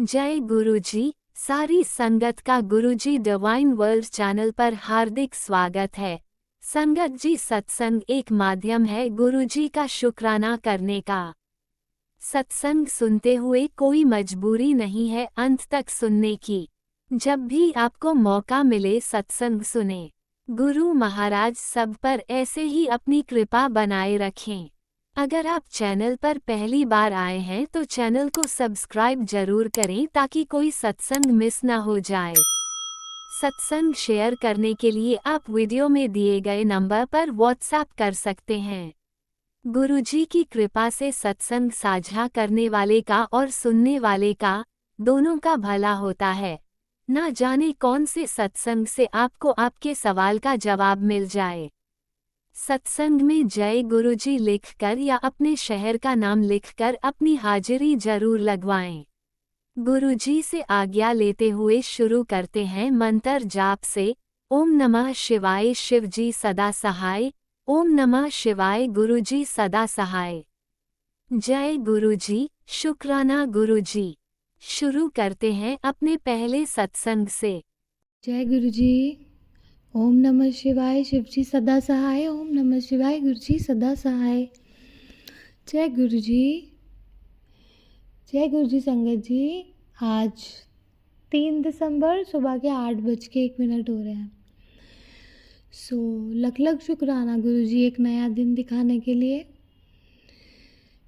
जय गुरुजी। सारी संगत का गुरुजी डिवाइन वर्ल्ड चैनल पर हार्दिक स्वागत है। संगत जी, सत्संग एक माध्यम है गुरुजी का शुक्राना करने का। सत्संग सुनते हुए कोई मजबूरी नहीं है अंत तक सुनने की। जब भी आपको मौका मिले सत्संग सुने। गुरु महाराज सब पर ऐसे ही अपनी कृपा बनाए रखें। अगर आप चैनल पर पहली बार आए हैं तो चैनल को सब्सक्राइब जरूर करें ताकि कोई सत्संग मिस ना हो जाए। सत्संग शेयर करने के लिए आप वीडियो में दिए गए नंबर पर व्हाट्सएप कर सकते हैं। गुरुजी की कृपा से सत्संग साझा करने वाले का और सुनने वाले का दोनों का भला होता है। ना जाने कौन से सत्संग से आपको आपके सवाल का जवाब मिल जाए। सत्संग में जय गुरुजी लिखकर या अपने शहर का नाम लिखकर अपनी हाजिरी जरूर लगवाएं। गुरुजी से आज्ञा लेते हुए शुरू करते हैं मंत्र जाप से। ओम नमः शिवाय शिवजी सदा सहाय। ओम नमः शिवाय गुरुजी सदा सहाय। जय गुरुजी, शुक्राना गुरुजी। शुरू करते हैं अपने पहले सत्संग से। जय गुरुजी। ओम नमः शिवाय शिवजी सदा सहाय। ओम नमः शिवाय गुरुजी सदा सहाय। जय गुरुजी। जय गुरुजी संगत जी। आज 3 दिसंबर सुबह के 8:01 हो रहे हैं। लख लख शुक्राना गुरुजी, एक नया दिन दिखाने के लिए,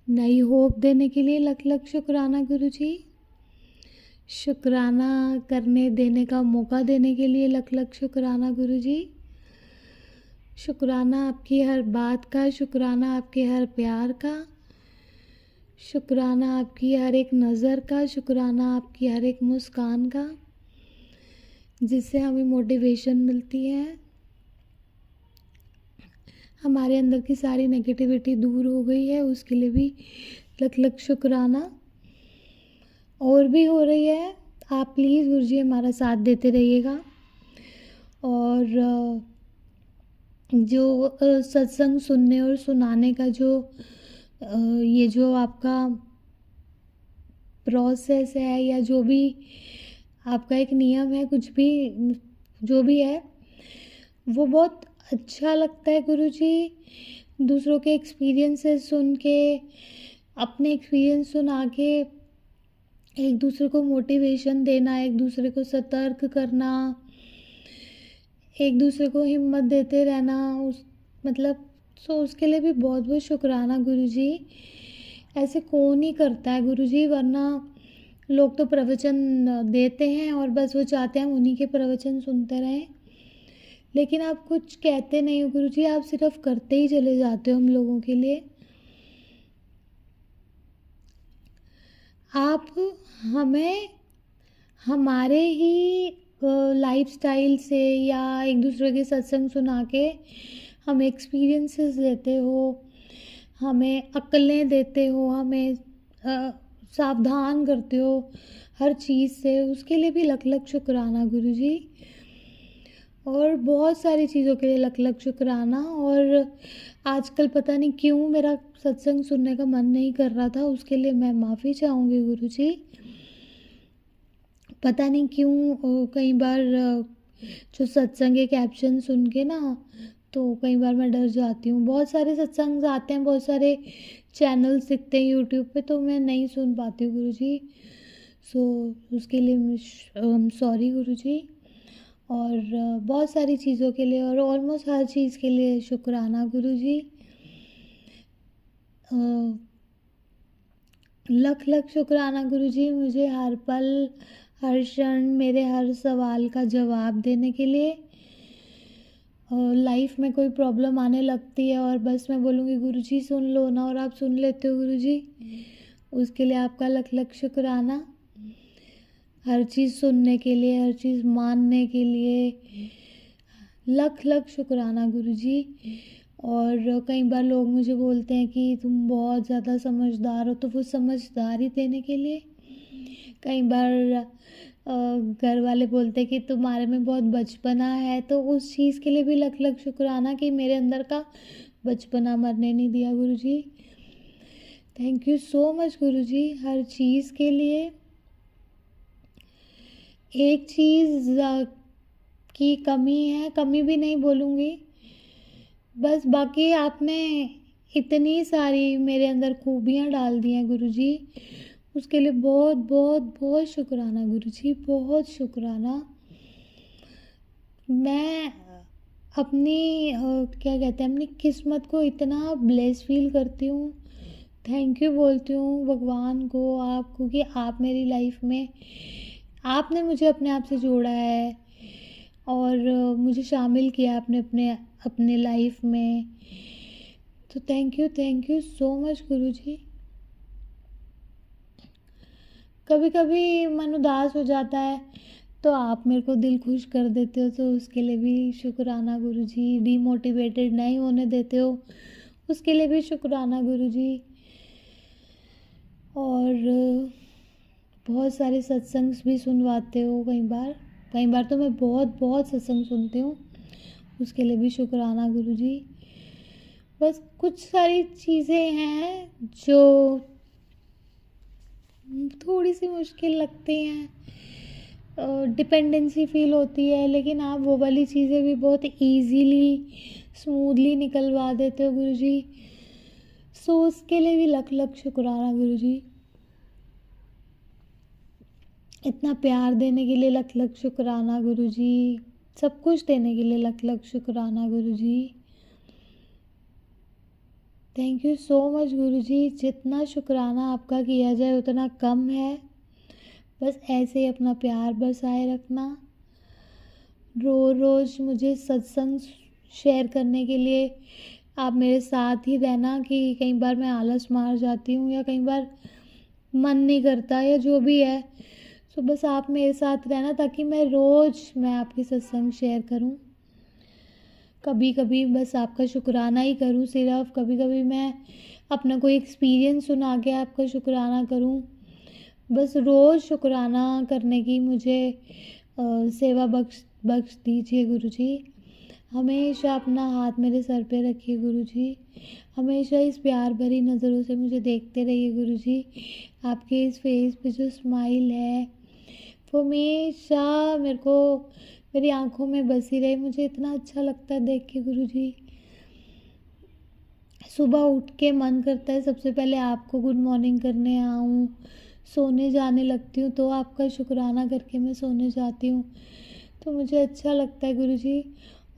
नई होप देने के लिए लख लख शुक्राना गुरुजी। शुक्राना करने देने का मौका देने के लिए लख लख शुक्राना गुरुजी। शुक्राना आपकी हर बात का, शुक्राना आपके हर प्यार का, शुक्राना आपकी हर एक नज़र का, शुक्राना आपकी हर एक मुस्कान का, जिससे हमें मोटिवेशन मिलती है। हमारे अंदर की सारी नेगेटिविटी दूर हो गई है, उसके लिए भी लख लख शुक्राना। और भी हो रही है। आप प्लीज़ गुरुजी हमारा साथ देते रहिएगा। और जो सत्संग सुनने और सुनाने का जो ये जो आपका प्रोसेस है, या जो भी आपका एक नियम है, कुछ भी जो भी है, वो बहुत अच्छा लगता है गुरुजी। दूसरों के एक्सपीरियंसेस सुन के, अपने एक्सपीरियंस सुना के एक दूसरे को मोटिवेशन देना, एक दूसरे को सतर्क करना, एक दूसरे को हिम्मत देते रहना, उसके लिए भी बहुत बहुत शुक्राना गुरुजी। ऐसे कौन ही करता है गुरुजी, वरना लोग तो प्रवचन देते हैं और बस वो चाहते हैं उन्हीं के प्रवचन सुनते रहें। लेकिन आप कुछ कहते नहीं हो गुरुजी, आप सिर्फ करते ही चले जाते हो हम लोगों के लिए। आप हमें हमारे ही लाइफस्टाइल से या एक दूसरे के सत्संग सुना के हमें एक्सपीरियंसेस देते हो, हमें अक्लें देते हो, हमें सावधान करते हो हर चीज़ से, उसके लिए भी लख लख शुक्राना गुरुजी। और बहुत सारी चीज़ों के लिए लख लख शुक्राना। और आजकल पता नहीं क्यों मेरा सत्संग सुनने का मन नहीं कर रहा था, उसके लिए मैं माफ़ी चाहूँगी गुरुजी। पता नहीं क्यों कई बार जो सत्संग के कैप्शन सुन के ना, तो कई बार मैं डर जाती हूँ। बहुत सारे सत्संग आते हैं, बहुत सारे चैनल्स दिखते हैं यूट्यूब पे, तो मैं नहीं सुन पाती हूँ गुरुजी। उसके लिए सॉरी गुरुजी। और बहुत सारी चीज़ों के लिए और ऑलमोस्ट हर चीज़ के लिए शुक्राना गुरुजी। लख लख शुक्राना गुरुजी, मुझे हर पल हर क्षण मेरे हर सवाल का जवाब देने के लिए। लाइफ में कोई प्रॉब्लम आने लगती है और बस मैं बोलूँगी गुरुजी सुन लो ना, और आप सुन लेते हो गुरुजी, उसके लिए आपका लख लख शुक्राना। हर चीज़ सुनने के लिए, हर चीज़ मानने के लिए लख लख शुक्राना गुरुजी। और कई बार लोग मुझे बोलते हैं कि तुम बहुत ज़्यादा समझदार हो, तो वो समझदारी देने के लिए। कई बार घर वाले बोलते हैं कि तुम्हारे में बहुत बचपना है, तो उस चीज़ के लिए भी लख लख शुक्राना कि मेरे अंदर का बचपना मरने नहीं दिया गुरुजी। थैंक यू सो मच गुरुजी हर चीज़ के लिए। एक चीज़ की कमी है, कमी भी नहीं बोलूँगी, बस बाकी आपने इतनी सारी मेरे अंदर खूबियाँ डाल दी हैं गुरुजी, उसके लिए बहुत बहुत बहुत शुक्राना गुरुजी, बहुत शुक्राना। मैं अपनी क्या कहते हैं, अपनी किस्मत को इतना ब्लेस फ़ील करती हूँ, थैंक यू बोलती हूँ भगवान को, आपको, कि आप मेरी लाइफ में, आपने मुझे अपने आप से जोड़ा है और मुझे शामिल किया आपने अपने अपने लाइफ में। तो थैंक यू सो मच गुरुजी। कभी कभी मन उदास हो जाता है तो आप मेरे को दिल खुश कर देते हो, तो उसके लिए भी शुक्राना गुरुजी। डीमोटिवेटेड नहीं होने देते हो, उसके लिए भी शुक्राना गुरुजी। और बहुत सारे सत्संग भी सुनवाते हो, कई बार तो मैं बहुत बहुत सत्संग सुनती हूँ, उसके लिए भी शुक्राना गुरुजी। बस कुछ सारी चीज़ें हैं जो थोड़ी सी मुश्किल लगती हैं, डिपेंडेंसी फ़ील होती है, लेकिन आप वो वाली चीज़ें भी बहुत ईज़िली स्मूथली निकलवा देते हो गुरुजी। सो उसके लिए भी लख लख शुक्राना गुरुजी। इतना प्यार देने के लिए लख लख शुक्राना गुरुजी। सब कुछ देने के लिए लख लख शुक्राना गुरुजी। थैंक यू सो मच गुरुजी। जितना शुक्राना आपका किया जाए उतना कम है। बस ऐसे ही अपना प्यार बरसाए रखना। रोज़ मुझे सत्संग शेयर करने के लिए आप मेरे साथ ही रहना, कि कई बार मैं आलस मार जाती हूँ या कई बार मन नहीं करता या जो भी है, तो बस आप मेरे साथ रहना ताकि मैं आपके सत्संग शेयर करूँ। कभी कभी बस आपका शुक्राना ही करूँ सिर्फ, कभी कभी मैं अपना कोई एक्सपीरियंस सुना के आपका शुक्राना करूँ। बस रोज़ शुक्राना करने की मुझे सेवा बख्श बख्श दीजिए गुरुजी। हमेशा अपना हाथ मेरे सर पे रखिए गुरुजी। हमेशा इस प्यार भरी नज़रों से मुझे देखते रहिए गुरुजी। आपके इस फेस पे जो स्माइल है वो हमेशा मेरे को मेरी आंखों में बसी रहे। मुझे इतना अच्छा लगता है देख के गुरुजी। सुबह उठ के मन करता है सबसे पहले आपको गुड मॉर्निंग करने आऊँ। सोने जाने लगती हूँ तो आपका शुक्राना करके मैं सोने जाती हूँ, तो मुझे अच्छा लगता है गुरुजी।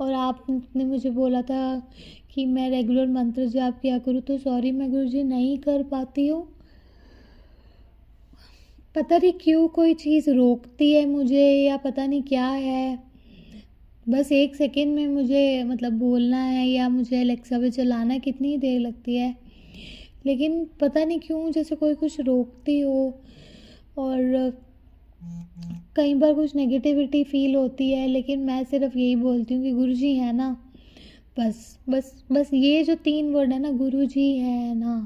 और आपने मुझे बोला था कि मैं रेगुलर मंत्र जाप किया करूँ, तो सॉरी मैं गुरुजी नहीं कर पाती हूँ। पता नहीं क्यों कोई चीज़ रोकती है मुझे, या पता नहीं क्या है। बस 1 सेकंड में मुझे मतलब बोलना है या मुझे एलेक्सा पे चलाना है, कितनी देर लगती है, लेकिन पता नहीं क्यों जैसे कोई कुछ रोकती हो। और कई बार कुछ नेगेटिविटी फ़ील होती है, लेकिन मैं सिर्फ यही बोलती हूँ कि गुरुजी है ना, बस बस बस ये जो 3 वर्ड है ना, गुरुजी है ना,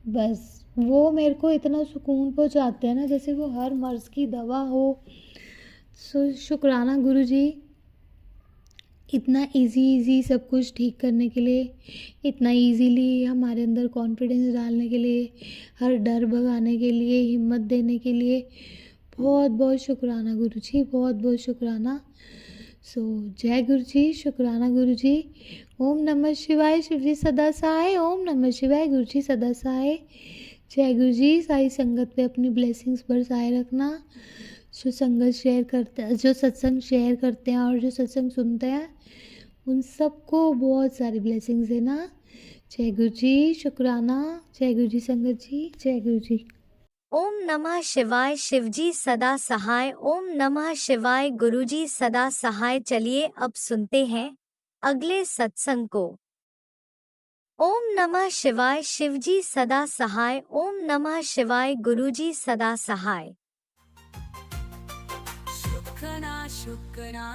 बस वो मेरे को इतना सुकून पहुँचाते हैं ना, जैसे वो हर मर्ज़ की दवा हो। सो शुक्राना गुरुजी, इतना इजी सब कुछ ठीक करने के लिए, इतना इजीली हमारे अंदर कॉन्फिडेंस डालने के लिए, हर डर भगाने के लिए, हिम्मत देने के लिए बहुत बहुत शुक्राना गुरुजी, बहुत बहुत शुक्राना। सो जय गुरुजी, शुक्राना गुरुजी। ओम नमः शिवाय, शिवजी सदा सहाय। ओम नमः शिवाय, गुरुजी सदा सहाय। जय गुरुजी। सारी संगत पे अपनी ब्लेसिंग्स बरसाए रखना। जो सत्संग शेयर करते हैं और जो सत्संग सुनते हैं, उन सबको बहुत सारी ब्लेसिंग्स देना। जय गुरु जी, शुक्राना। जय गुरु जी संगत जी, जय गुरु जी। ओम नमः शिवाय, शिवजी सदा सहाय। ओम नमः शिवाय, गुरुजी सदा सहाय। चलिए अब सुनते हैं अगले सत्संग को। ओम नमः शिवाय, शिवजी सदा सहाय। ओम नमः शिवाय, गुरुजी सदा सहाय।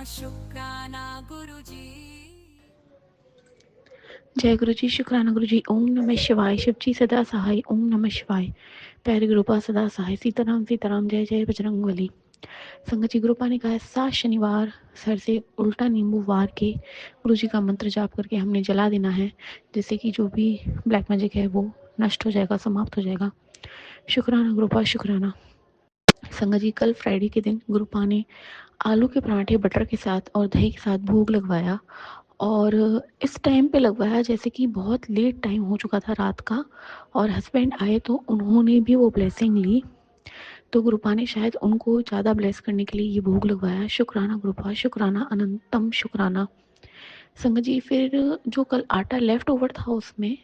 शुक्राना गुरुजी। जय गुरु जी, शुक्राना गुरु जी। ओम नमः शिवाय, शिवजी सदा सहाय। ओम नमः शिवाय, प्यारे गुरुपा सदा सहाय। सीताराम सीताराम, जय जय बजरंगबली। संगत जी, गुरुपा ने कहा है 7 शनिवार सर से उल्टा नींबू वार के गुरु जी का मंत्र जाप करके हमने जला देना है, जिससे कि जो भी ब्लैक मैजिक है वो नष्ट हो जाएगा, समाप्त हो जाएगा। शुक्राना गुरुपा, शुक्राना। संगत जी कल फ्राइडे के दिन गुरुपा ने आलू के पराठे बटर के साथ और दही के साथ भोग लगवाया, और इस टाइम पे लगवाया जैसे कि बहुत लेट टाइम हो चुका था रात का, और हस्बैंड आए तो उन्होंने भी वो ब्लेसिंग ली। तो गुरुपा ने शायद उनको ज़्यादा ब्लेस करने के लिए ये भोग लगवाया। शुक्राना गुरुपा, शुक्राना, अनंतम शुक्राना। संगत जी फिर जो कल आटा लेफ्ट ओवर था उसमें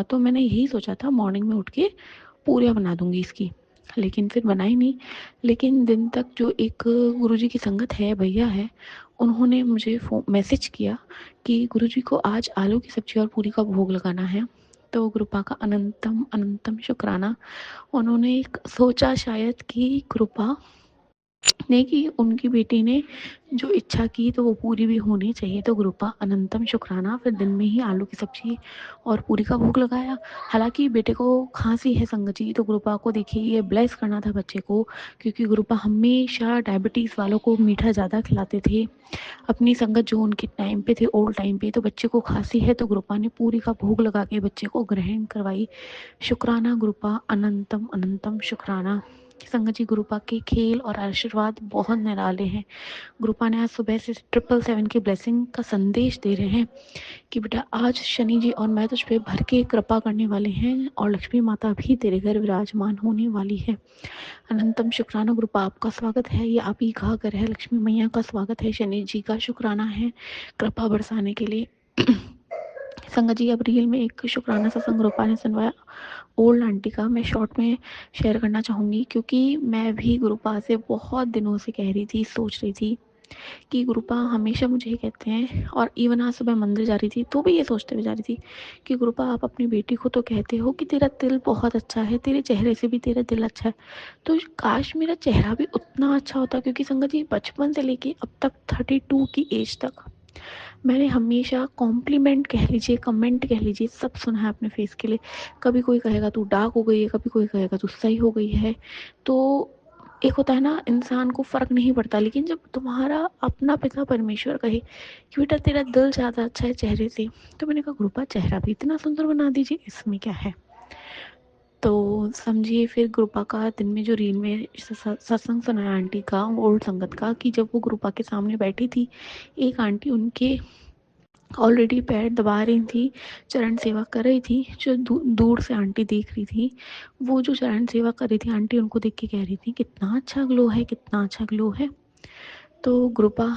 तो मैंने यही सोचा था मॉर्निंग में उठ के पूरियाँ बना दूंगी इसकी, लेकिन फिर बनाई नहीं। लेकिन दिन तक जो एक गुरुजी की संगत है, भैया है, उन्होंने मुझे मैसेज किया कि गुरुजी को आज आलू की सब्जी और पूरी का भोग लगाना है। तो कृपा का अनंतम अनंतम शुक्राना। उन्होंने एक सोचा शायद कि कृपा ने कि उनकी बेटी ने जो इच्छा की तो वो पूरी भी होनी चाहिए, तो गुरुपा अनंतम शुक्राना। फिर दिन में ही आलू की सब्जी और पूरी का भोग लगाया। हालांकि बेटे को खांसी है संगत जी, तो गुरुपा को देखिए ये ब्लेस करना था बच्चे को, क्योंकि गुरुपा हमेशा डायबिटीज़ वालों को मीठा ज़्यादा खिलाते थे अपनी संगत जो उनके टाइम पे थे, ओल्ड टाइम पे। तो बच्चे को खांसी है तो गुरुपा ने पूरी का भोग लगा के बच्चे को ग्रहण करवाई। शुक्राना गुरुपा, अनंतम अनंतम शुक्राना। संगत जी गुरुपा के खेल और आशीर्वाद बहुत निराले हैं। गुरुपा ने आज सुबह से 777 की ब्लेसिंग का संदेश दे रहे हैं कि बेटा आज शनि जी और मैं तुझ पे भर के कृपा करने वाले हैं, और लक्ष्मी माता भी तेरे घर विराजमान होने वाली है। अनंतम शुक्राना गुरुपा, आपका स्वागत है, ये आप ही का घर है। लक्ष्मी मैया का स्वागत है, शनि जी का शुक्राना है कृपा बरसाने के लिए। संगत जी अब रील में एक शुक्राना सत्संग गुरुपा ने सुनवाया ओल्ड आंटी का, मैं शॉर्ट में शेयर करना चाहूँगी, क्योंकि मैं भी गुरुपा से बहुत दिनों से कह रही थी, सोच रही थी कि गुरुपा हमेशा मुझे ये कहते हैं, और इवन आज सुबह मंदिर जा रही थी तो भी ये सोचते हुए जा रही थी कि गुरुपा आप अपनी बेटी को तो कहते हो कि तेरा दिल बहुत अच्छा है, तेरे चेहरे से भी तेरा दिल अच्छा है, तो काश मेरा चेहरा भी उतना अच्छा होता। क्योंकि संगत जी बचपन से लेके अब तक 32 की एज तक मैंने हमेशा कॉम्प्लीमेंट कह लीजिए, कमेंट कह लीजिए, सब सुना है अपने फेस के लिए। कभी कोई कहेगा तू डार्क हो गई है, कभी कोई कहेगा तू सही हो गई है। तो एक होता है ना, इंसान को फ़र्क नहीं पड़ता, लेकिन जब तुम्हारा अपना पिता परमेश्वर कहे कि बेटा तेरा दिल ज़्यादा अच्छा है चेहरे से, तो मैंने कहा गुरुपा चेहरा भी इतना सुंदर बना दीजिए, इसमें क्या है। तो समझिए फिर गुरुपा का दिन में जो रील में सत्संग सुनाया आंटी का, ओल्ड संगत का, कि जब वो गुरुपा के सामने बैठी थी, एक आंटी उनके ऑलरेडी पैर दबा रही थी, चरण सेवा कर रही थी, जो दूर से आंटी देख रही थी। वो जो चरण सेवा कर रही थी आंटी, उनको देख के कह रही थी कितना अच्छा ग्लो है, कितना अच्छा ग्लो है। तो गुरुपा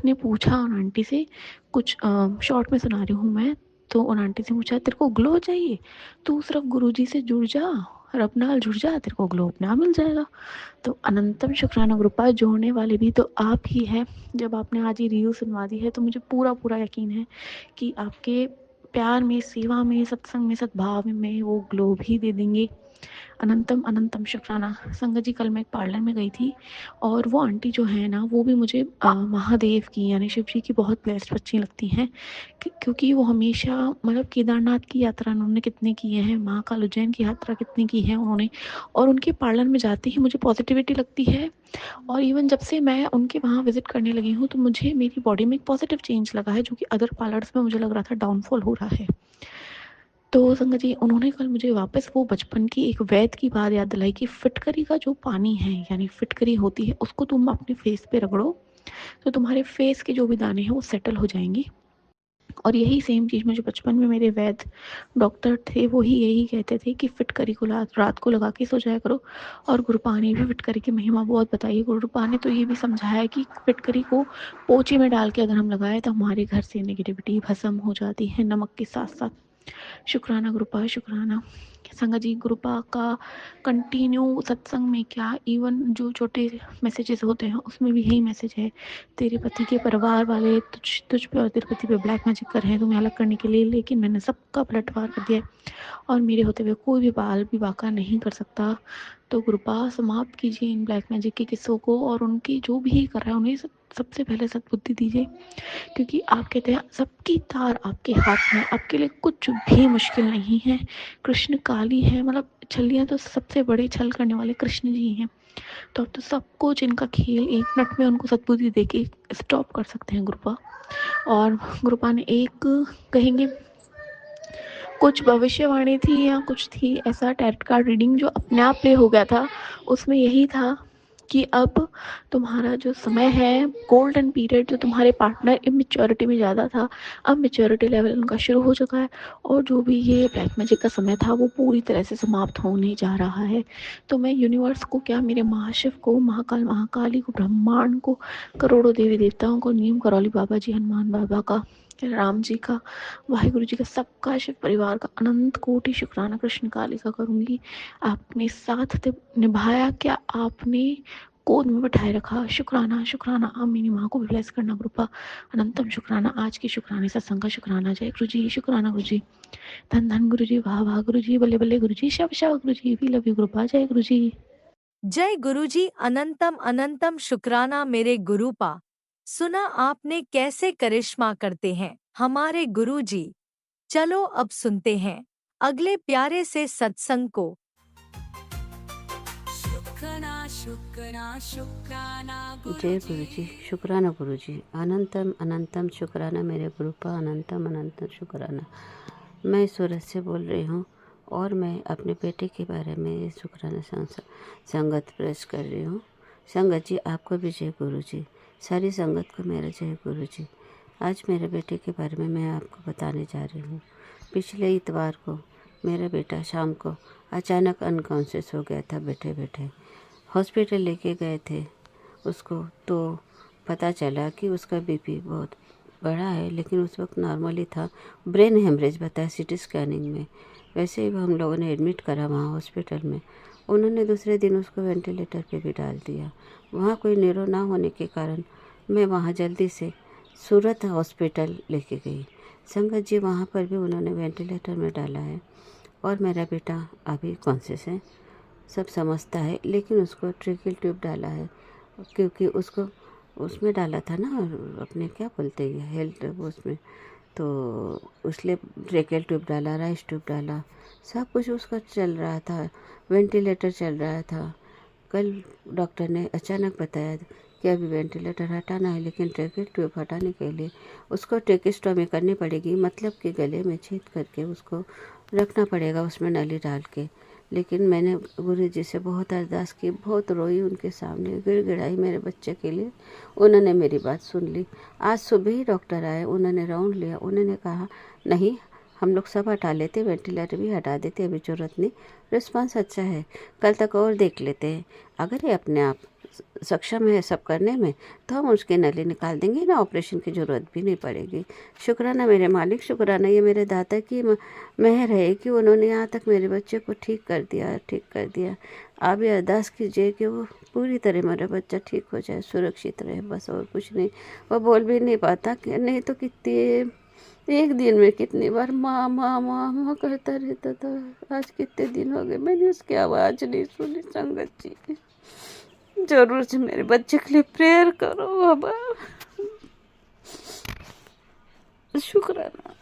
ने पूछा उन आंटी से, कुछ शॉर्ट में सुना रही हूँ मैं, तो उन आंटी से पूछा तेरे को ग्लो चाहिए, तू सिर्फ गुरुजी से जुड़ जा, रब नाल जुड़ जा, तेरे को ग्लो अपने आप मिल जाएगा। तो अनंतम शुक्राना गुरुपा, जोड़ने वाले भी तो आप ही है। जब आपने आज ये रील सुनवा दी है तो मुझे पूरा पूरा यकीन है कि आपके प्यार में, सेवा में, सत्संग में, सद्भाव में वो ग्लो भी दे देंगे। अनंतम अनंतम शुक्राना। संगत जी कल मैं एक पार्लर में गई थी, और वो आंटी जो है ना, वो भी मुझे महादेव की यानी शिव जी की बहुत ब्लेस्ड बच्ची लगती हैं, क्योंकि वो हमेशा मतलब केदारनाथ की यात्रा उन्होंने कितनी की है, महाकाल उज्जैन की यात्रा कितनी की है उन्होंने, और उनके पार्लर में जाते ही मुझे पॉजिटिविटी लगती है। और इवन जब से मैं उनके वहाँ विजिट करने लगी हूँ तो मुझे मेरी बॉडी में एक पॉजिटिव चेंज लगा है, जो कि अदर पार्लर्स में मुझे लग रहा था डाउनफॉल हो रहा है। तो संगत जी उन्होंने कल मुझे वापस वो बचपन की एक वैद की बात याद दिलाई कि फिटकरी का जो पानी है, यानी फिटकरी होती है, उसको तुम अपने फेस पे रगड़ो तो तुम्हारे फेस के जो भी दाने हैं वो सेटल हो जाएंगी। और यही सेम चीज़ मुझे बचपन में मेरे वैद डॉक्टर थे, वो ही यही कहते थे कि फिटकरी को रात को लगा के सो जाया करो। और गुरुपा ने भी फिटकरी की महिमा बहुत बताई। गुरुपा ने तो ये भी समझाया कि फिटकरी को पोछे में डाल के अगर हम लगाए तो हमारे घर से नेगेटिविटी भस्म हो जाती है, नमक के साथ साथ। शुक्राना गुरुपा, शुक्राना। संगत जी गुरुपा का कंटिन्यू सत्संग में क्या, इवन जो छोटे मैसेजेस होते हैं उसमें भी यही मैसेज है, तेरे पति के परिवार वाले तुझ पे और तेरे पति पे ब्लैक मैजिक कर रहे हैं तुम्हें अलग करने के लिए, लेकिन मैंने सबका पलटवार कर दिया है और मेरे होते हुए कोई भी बाल भी बाका नहीं कर सकता। तो कृपा समाप्त कीजिए इन ब्लैक मैजिक के किस्सों को, और उनकी जो भी कर रहा है उन्हें सबसे पहले सद्बुद्धि दीजिए, क्योंकि आप कहते हैं सबकी तार आपके हाथ में, आपके लिए कुछ भी मुश्किल नहीं है। कृष्ण काली है, मतलब छलियाँ तो सबसे बड़े छल करने वाले कृष्ण जी हैं, तो अब तो सब कुछ इनका खेल 1 मिनट में उनको सद्बुद्धि दे के स्टॉप कर सकते हैं गुरुपा। और गुरुपा ने एक कहेंगे कुछ भविष्यवाणी थी या कुछ थी ऐसा, टैरोट कार्ड रीडिंग जो अपने आप प्ले हो गया था, उसमें यही था कि अब तुम्हारा जो समय है, गोल्डन पीरियड जो तुम्हारे पार्टनर इमेच्योरिटी में ज़्यादा था, अब मैच्योरिटी लेवल उनका शुरू हो चुका है और जो भी ये ब्लैक मैजिक का समय था वो पूरी तरह से समाप्त होने जा रहा है। तो मैं यूनिवर्स को क्या, मेरे महाशिव को, महाकाल महाकाली को, ब्रह्मांड को, करोड़ों देवी देवताओं को, नीम करौली बाबा जी, हनुमान बाबा का, राम जी का, वाहिगुरु जी का, सबका, शिव परिवार का अनंत कोटि शुक्राना कृष्ण काली का करूँगी। आपने साथ निभाया, क्या आपने गोद में बैठाए रखा। शुक्राना शुक्राना। आप मेरी माँ को भी ब्लेस करना कृपा। अनंतम शुक्राना। आज की शुक्राने सत्संग का शुक्राना। जय गुरु जी। शुक्राना गुरु जी। धन धन गुरु जी। वाह वाह गुरु जी। बल्ले बल्ले गुरु जी। शब शब गुरु जी। वी लव यू कृपा। जय गुरु जी। जय गुरुजी। अनंतम अनंतम शुक्राना मेरे गुरुपा। सुना आपने कैसे करिश्मा करते हैं हमारे गुरुजी। चलो अब सुनते हैं अगले प्यारे से सत्संग को। शुक्राना शुक्राना शुक्राना जय गुरु जी। शुक्राना गुरु जी। अनंतम अनंतम शुक्राना मेरे गुरुपा। अनंतम अनंतम शुक्राना। मैं सूरत से बोल रही हूँ और मैं अपने बेटे के बारे में ये शुक्राना संगत प्रेस कर रही हूँ। संगत जी आपको भी जय गुरु जी। सारी संगत को मेरा जय गुरु जी। आज मेरे बेटे के बारे में मैं आपको बताने जा रही हूँ। पिछले इतवार को मेरा बेटा शाम को अचानक अनकॉन्शियस हो गया था। बैठे बैठे हॉस्पिटल लेके गए थे उसको, तो पता चला कि उसका बीपी बहुत बढ़ा है, लेकिन उस वक्त नॉर्मली था। ब्रेन हेमरेज बताया सीटी स्कैनिंग में। वैसे ही हम लोगों ने एडमिट करा वहाँ हॉस्पिटल में। उन्होंने दूसरे दिन उसको वेंटिलेटर पे भी डाल दिया। वहाँ कोई न्यूरो ना होने के कारण मैं वहाँ जल्दी से सूरत हॉस्पिटल लेके गई। संगत जी वहाँ पर भी उन्होंने वेंटिलेटर में डाला है और मेरा बेटा अभी कॉन्शियस है, सब समझता है, लेकिन उसको ट्रेकियल ट्यूब डाला है क्योंकि उसको उसमें डाला था ना, अपने क्या बोलते हैं हेल्थ उसमें, तो उसलिए ट्रेकियल ट्यूब डाला, राइस ट्यूब डाला, सब कुछ उसका चल रहा था। वेंटिलेटर चल रहा था। कल डॉक्टर ने अचानक बताया कि अभी वेंटिलेटर हटाना है, लेकिन ट्रेकियल ट्यूब हटाने के लिए उसको ट्रेकिस्टोमी करनी पड़ेगी, मतलब कि गले में छेद करके उसको रखना पड़ेगा उसमें नली डाल के। लेकिन मैंने गुरु जी से बहुत अरदास की, बहुत रोई उनके सामने, गिड़गिड़ाई मेरे बच्चे के लिए। उन्होंने मेरी बात सुन ली। आज सुबह ही डॉक्टर आए, उन्होंने राउंड लिया, उन्होंने कहा नहीं हम लोग सब हटा लेते, वेंटिलेटर भी हटा देते, अभी ज़रूरत नहीं, रिस्पांस अच्छा है, कल तक और देख लेते हैं। अगर ये अपने आप सक्षम है सब करने में तो हम उसके नली निकाल देंगे ना, ऑपरेशन की ज़रूरत भी नहीं पड़ेगी। शुक्राना मेरे मालिक, शुक्राना ये मेरे दादा की मेहर है कि उन्होंने यहाँ तक मेरे बच्चे को ठीक कर दिया। आप ये अरदास कीजिए कि वो पूरी तरह मेरा बच्चा ठीक हो जाए, सुरक्षित रहे, बस और कुछ नहीं। वो बोल भी नहीं पाता कि नहीं तो कितनी एक दिन में कितनी बार माँ माँ माँ माँ करता रहता था। आज कितने दिन हो गए मैंने उसकी आवाज़ नहीं सुनी। संगत जी जरूर से मेरे बच्चे के लिए प्रेयर करो बाबा। शुक्राना।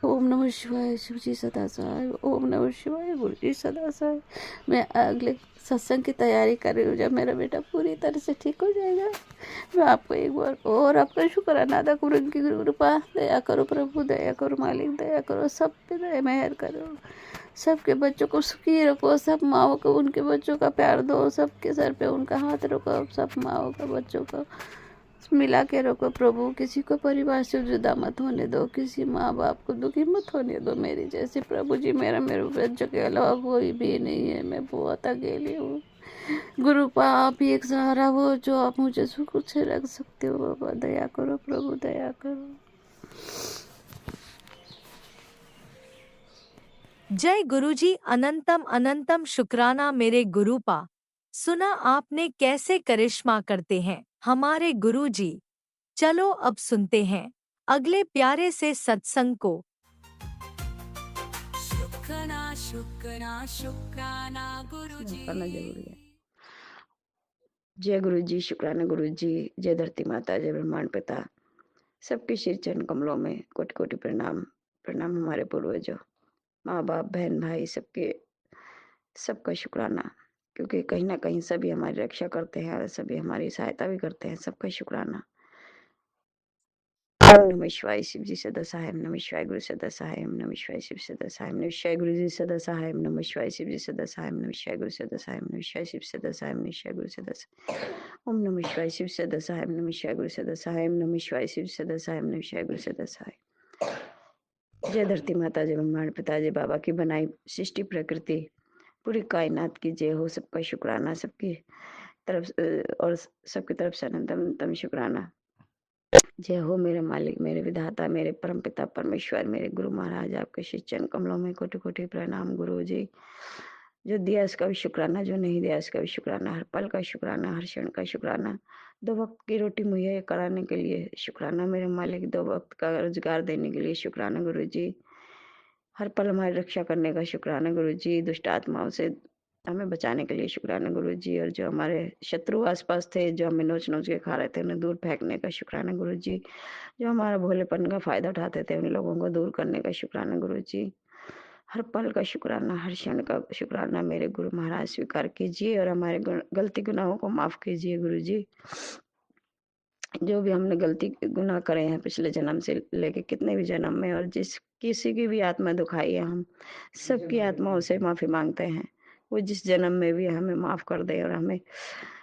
ओम नमः शिवाय। शिव जी सदा सहाय। ओम नमः शिवाय। गुरु जी सदा सहाय। मैं अगले सत्संग की तैयारी कर रही हूँ, जब मेरा बेटा पूरी तरह से ठीक हो जाएगा मैं आपको एक बार और आपका शुक्राना अदा करूँ। उनकी कृपा, दया करो प्रभु, दया करो मालिक, दया करो, सब पे दया मेहर करो, सबके बच्चों को सुखी रखो, सब माओ को उनके बच्चों का प्यार दो, सबके सर पे उनका हाथ रखो, सब माओ का बच्चों को मिला के रखो प्रभु। किसी को परिवार से जुदा मत होने दो, किसी माँ बाप को दुखी मत होने दो मेरी जैसे प्रभु जी। मेरे बच्चों के अलावा कोई भी नहीं है, मैं बहुत अकेली हूँ। गुरु पा आप ही एक सहारा हो जो आप मुझे सुख से रख सकते हो बाबा। दया करो प्रभु, दया करो। जय गुरुजी। अनंतम अनंतम शुक्राना मेरे गुरुपा। सुना आपने कैसे करिश्मा करते हैं हमारे गुरुजी। चलो अब सुनते हैं अगले प्यारे से सत्संग को। शुक्राना शुक्राना शुक्राना गुरुजी। करना जरूरी है। जय गुरु जी। शुक्राना गुरु जी। जय धरती माता, जय ब्रह्मांड पिता, सबके श्री चरण कमलों में कोटि कोटि प्रणाम। प्रणाम हमारे पूर्वजों, माँ बाप, बहन भाई, सबका शुक्राना, क्योंकि कहीं ना कहीं सभी हमारी रक्षा करते हैं और सभी हमारी सहायता भी करते हैं। सबका शुक्राना। ओम नमः शिवाय शिव जी सदा सहाय ओम नमः शिवाय गुरु सदा सहाय ओम नमः शिवाय शिव सदा सहाय ओम नमः शिवाय गुरु जी सदा सहाय ओम नमः शिवाय शिव जी सदा सहाय ओम नमः शिवाय गुरु सदा सहाय ओम नमः शिवाय शिव सदा सहाय ओम नमः शिवाय गुरु सदा सहाय ओम नमः शिवाय शिव सदा सहाय ओम नमः शिवाय गुरु सदा सहाय ओम नमः शिवाय शिव सदा सहाय ओम नमः शिवाय गुरु सदा सहाय। जय धरती माता, जय ब्रह्मांड पिता, जय बाबा की बनाई सृष्टि प्रकृति पूरी कायनात की जय हो। सबका शुक्राना, सबकी तरफ और सबकी तरफ से अनंतम शुक्राना। जय हो मेरे मालिक, मेरे विधाता, मेरे परम पिता परमेश्वर, मेरे गुरु महाराज। आपके श्री चरण कमलों में कोटि कोटि प्रणाम गुरु जी। जो दिया उसका भी शुक्राना, जो नहीं दिया उसका भी शुक्राना, हर पल का शुक्राना, हर क्षण का शुक्राना। 2 वक्त की रोटी मुहैया कराने के लिए शुक्राना मेरे मालिक, 2 वक्त का रोजगार देने के लिए शुक्राना गुरु जी। हर पल हमारी रक्षा करने का शुक्राना गुरु जी। दुष्ट आत्माओं से हमें बचाने के लिए शुक्राना गुरु जी। और जो हमारे शत्रु आसपास थे, जो हमें नोच नोच के खा रहे थे, उन्हें दूर फेंकने का शुक्राना गुरु जी। जो हमारा भोलेपन का फायदा उठाते थे, उन लोगों को दूर करने का शुक्राना गुरु जी। हर पल का शुक्राना, हर क्षण का शुक्राना मेरे गुरु महाराज स्वीकार कीजिए और हमारे गलती गुनाहों को माफ कीजिए गुरु जी। जो भी हमने गलती गुनाह करे हैं पिछले जन्म से लेके कितने भी जन्म में, और जिस किसी की भी आत्मा दुखाई है, हम सबकी आत्माओं से माफी मांगते हैं। वो जिस जन्म में भी हमें माफ कर दे और हमें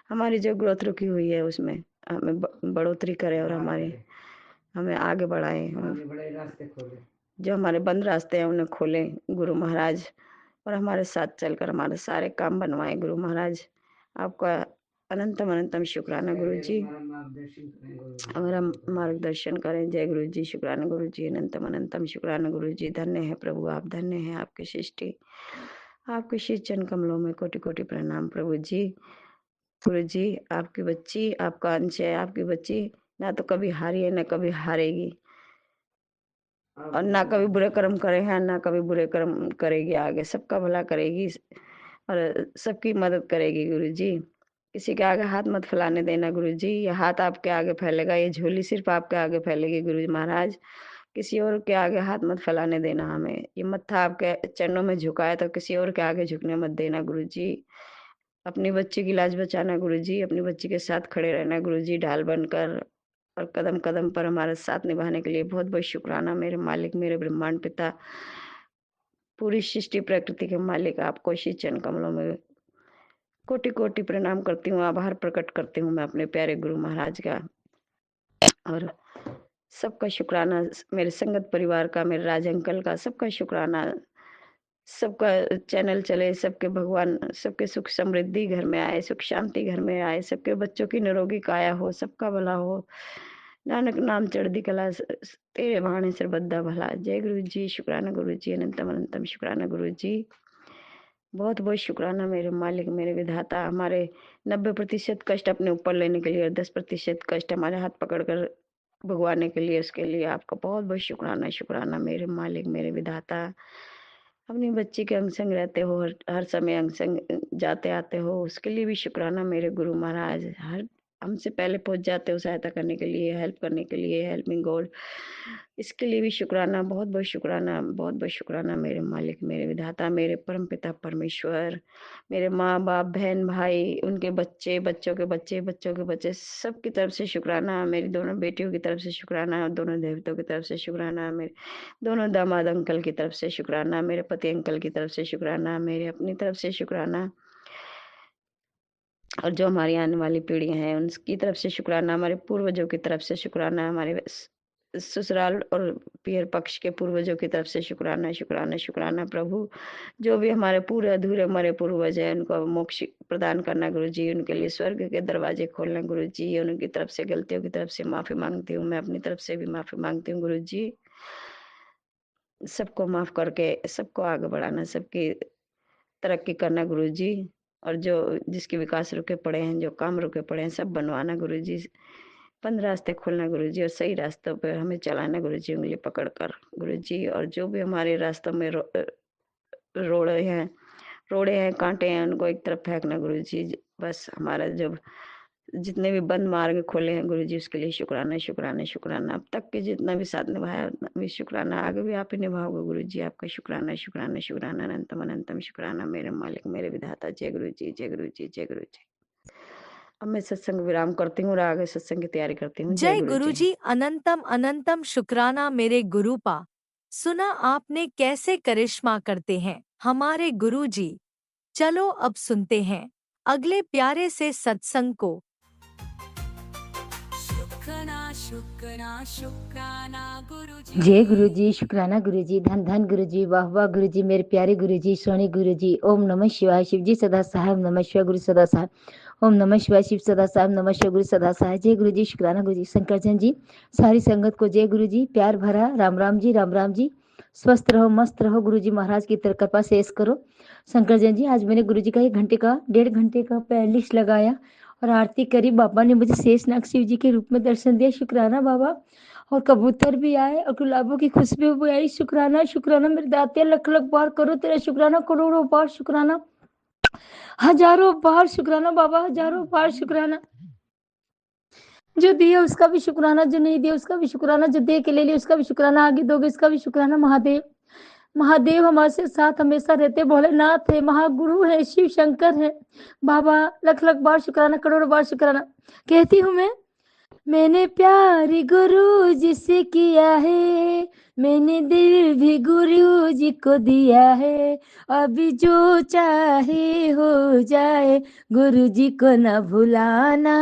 हमारी जो ग्रोथ रुकी हुई है उसमें हमें बढ़ोतरी करे और हमें आगे बढ़ाए। जो हमारे बंद रास्ते हैं उन्हें खोले गुरु महाराज, और हमारे साथ चलकर हमारे सारे काम बनवाए गुरु महाराज। आपका अनंतम शुक्राना गुरु जी। हमारा मार्गदर्शन करें। जय गुरु जी, शुक्राना गुरु जी, अनंतम शुक्राना गुरु जी। धन्य है प्रभु, आप धन्य हैं। आपकी सृष्टि, आपके श्री चरण कमलों में कोटि कोटि प्रणाम प्रभु जी। गुरु जी, आपकी बच्ची आपका अंश है। आपकी बच्ची ना तो कभी हारी है, ना कभी हारेगी, और ना कभी बुरे कर्म करे हैं, ना कभी बुरे कर्म करेगी। आगे सबका भला करेगी और सबकी मदद करेगी गुरु जी। किसी के आगे हाथ मत फैलाने देना गुरु जी। ये हाथ आपके आगे फैलेगा, ये झोली सिर्फ आपके आगे फैलेगी गुरु जी महाराज। किसी और के आगे हाथ मत फैलाने देना हमें। ये मत्था आपके चरणों में झुका है तो किसी और के आगे झुकने मत देना गुरु जी। अपनी बच्ची की लाज बचाना गुरु जी। अपनी बच्ची के साथ खड़े रहना गुरु जी, ढाल बनकर, और कदम कदम पर हमारे साथ निभाने के लिए बहुत बहुत शुक्राना मेरे मालिक, मेरे ब्रह्मांड पिता, पूरी सृष्टि प्रकृति के मालिक। आपको श्री चरण कमलों में कोटि कोटि प्रणाम करती हूँ, आभार प्रकट करती हूँ मैं अपने प्यारे गुरु महाराज का। और सबका शुक्राना, मेरे संगत परिवार का, मेरे राज अंकल का, सबका शुक्राना। सबका चैनल चले, सबके भगवान, सबके सुख समृद्धि घर में आए, सुख शांति घर में आए, सबके बच्चों की निरोगी काया हो, सबका भला हो। नानक नाम चढ़दी कला, तेरे भाने सिर बद्दा भला। जय गुरु जी, शुक्राना गुरु जी, अनंतम शुक्राना गुरु जी। बहुत बहुत शुक्राना मेरे मालिक, मेरे विधाता। हमारे 90% कष्ट अपने ऊपर लेने के लिए और 10% कष्ट हमारे हाथ पकड़कर भगवाने के लिए, उसके लिए आपका बहुत बहुत शुक्राना मेरे मालिक, मेरे विधाता। अपनी बच्ची के अंग संग रहते हो, हर समय अंग संग जाते आते हो, उसके लिए भी शुक्राना मेरे गुरु महाराज। हर हमसे पहले पहुंच जाते हो सहायता करने के लिए, हेल्प करने के लिए, हेल्पिंग गॉड, इसके लिए भी शुक्राना, बहुत बहुत शुक्राना, बहुत बहुत शुक्राना मेरे मालिक, मेरे विधाता, मेरे परम पिता परमेश्वर। मेरे माँ बाप, बहन भाई, उनके बच्चे, बच्चों के बच्चे, बच्चों के बच्चे, सबकी तरफ से शुक्राना। मेरी दोनों बेटियों की तरफ से शुक्राना, दोनों देवताओं की तरफ से शुक्राना, मेरे दोनों दामाद अंकल की तरफ से शुक्राना, मेरे पति अंकल की तरफ से शुक्राना, मेरे अपनी तरफ से शुक्राना, और जो हमारी आने वाली पीढ़ियां हैं उनकी तरफ से शुक्राना, हमारे पूर्वजों की तरफ से शुक्राना, हमारे ससुराल और पियर पक्ष के पूर्वजों की तरफ से शुक्राना, शुक्राना, शुक्राना प्रभु। जो भी हमारे पूरे अधूरे मरे पूर्वज हैं उनको मोक्ष प्रदान करना गुरु जी, उनके लिए स्वर्ग के दरवाजे खोलना गुरु जी। उनकी तरफ से गलतियों की तरफ से माफी मांगती हूँ, मैं अपनी तरफ से भी माफी मांगती हूँ गुरु जी। सबको माफ करके सबको आगे बढ़ाना, सबकी तरक्की करना गुरु जी। और जो जिसके विकास रुके पड़े हैं, जो काम रुके पड़े हैं, सब बनवाना गुरु जी। 15 रास्ते खोलना गुरु जी, और सही रास्तों पे हमें चलाना गुरु जी, उंगली पकड़ कर गुरु जी। और जो भी हमारे रास्तों में रोड़े हैं, कांटे हैं, उनको एक तरफ फेंकना गुरु जी। बस हमारा जो जितने भी बंद मार्ग खोले हैं गुरु जी, उसके लिए शुक्राना, शुक्राना, शुक्राना। अब तक के जितना भी साथ निभाया उतना भी शुक्राना, आगे भी आप ही निभाओगे गुरु जी। आपका शुक्राना, शुक्राना, शुक्राना, अनंतम शुक्राना मेरे मालिक, मेरे विधाता। जय गुरु जी, जय गुरु जी, जय गुरु जी। अब मैं सत्संग विराम करती हूँ और आगे सत्संग की तैयारी करती हूँ। जय गुरुजी अनंतम अनंतम शुक्राना मेरे गुरुपा। सुना आपने कैसे करिश्मा करते हैं हमारे गुरुजी। चलो अब सुनते हैं अगले प्यारे से सत्संग को। जय गुरु जी, शुक्राना गुरु जी, धन धन गुरु जी, वाह वाह गुरु जी, मेरे प्यारे गुरु जी, सोने गुरु जी। ओम नमः शिवाय, शिव जी सदा साहब, नमः शिवाय गुरु सदा साहब। ओम नमः शिवाय, शिव सदा साहब, नमः शिवाय गुरु सदा साहब। जय गुरु जी, शुक्राना गुरु जी, शंकरचंद जी, सारी संगत को जय गुरु जी, प्यार भरा राम राम जी, राम राम जी। स्वस्थ रहो, मस्त रहो, गुरु जी महाराज की तरह कृपा शेष करो। शंकरचंद जी, आज मैंने गुरु जी का 1 घंटे का प्लेलिस्ट लगाया और आरती करी। बाबा ने मुझे शेषनाग शिव जी के रूप में दर्शन दिया, शुक्राना बाबा। और कबूतर भी आए और गुलाबों की खुशबू भी आई, शुक्राना शुक्राना। मेरे दाते लख लख बार करो तेरा शुक्राना, करोड़ों बार शुक्राना, हजारों बार शुक्राना बाबा, हजारों बार शुक्राना। जो दिया उसका भी शुक्राना, जो नहीं दिया उसका भी शुक्राना, जो दे के ले लिया उसका भी शुक्राना, आगे दोगे उसका भी शुक्राना। महादेव महादेव हमारे साथ हमेशा रहते, भोलेनाथ है, महागुरु है, शिव शंकर है बाबा। लख लख बार शुक्राना, करोड़ों बार शुक्राना। कहती हूँ मैंने प्यार गुरु जी से किया है, मैंने दिल भी गुरु जी को दिया है। अभी जो चाहे हो जाए, गुरु जी को न भुलाना,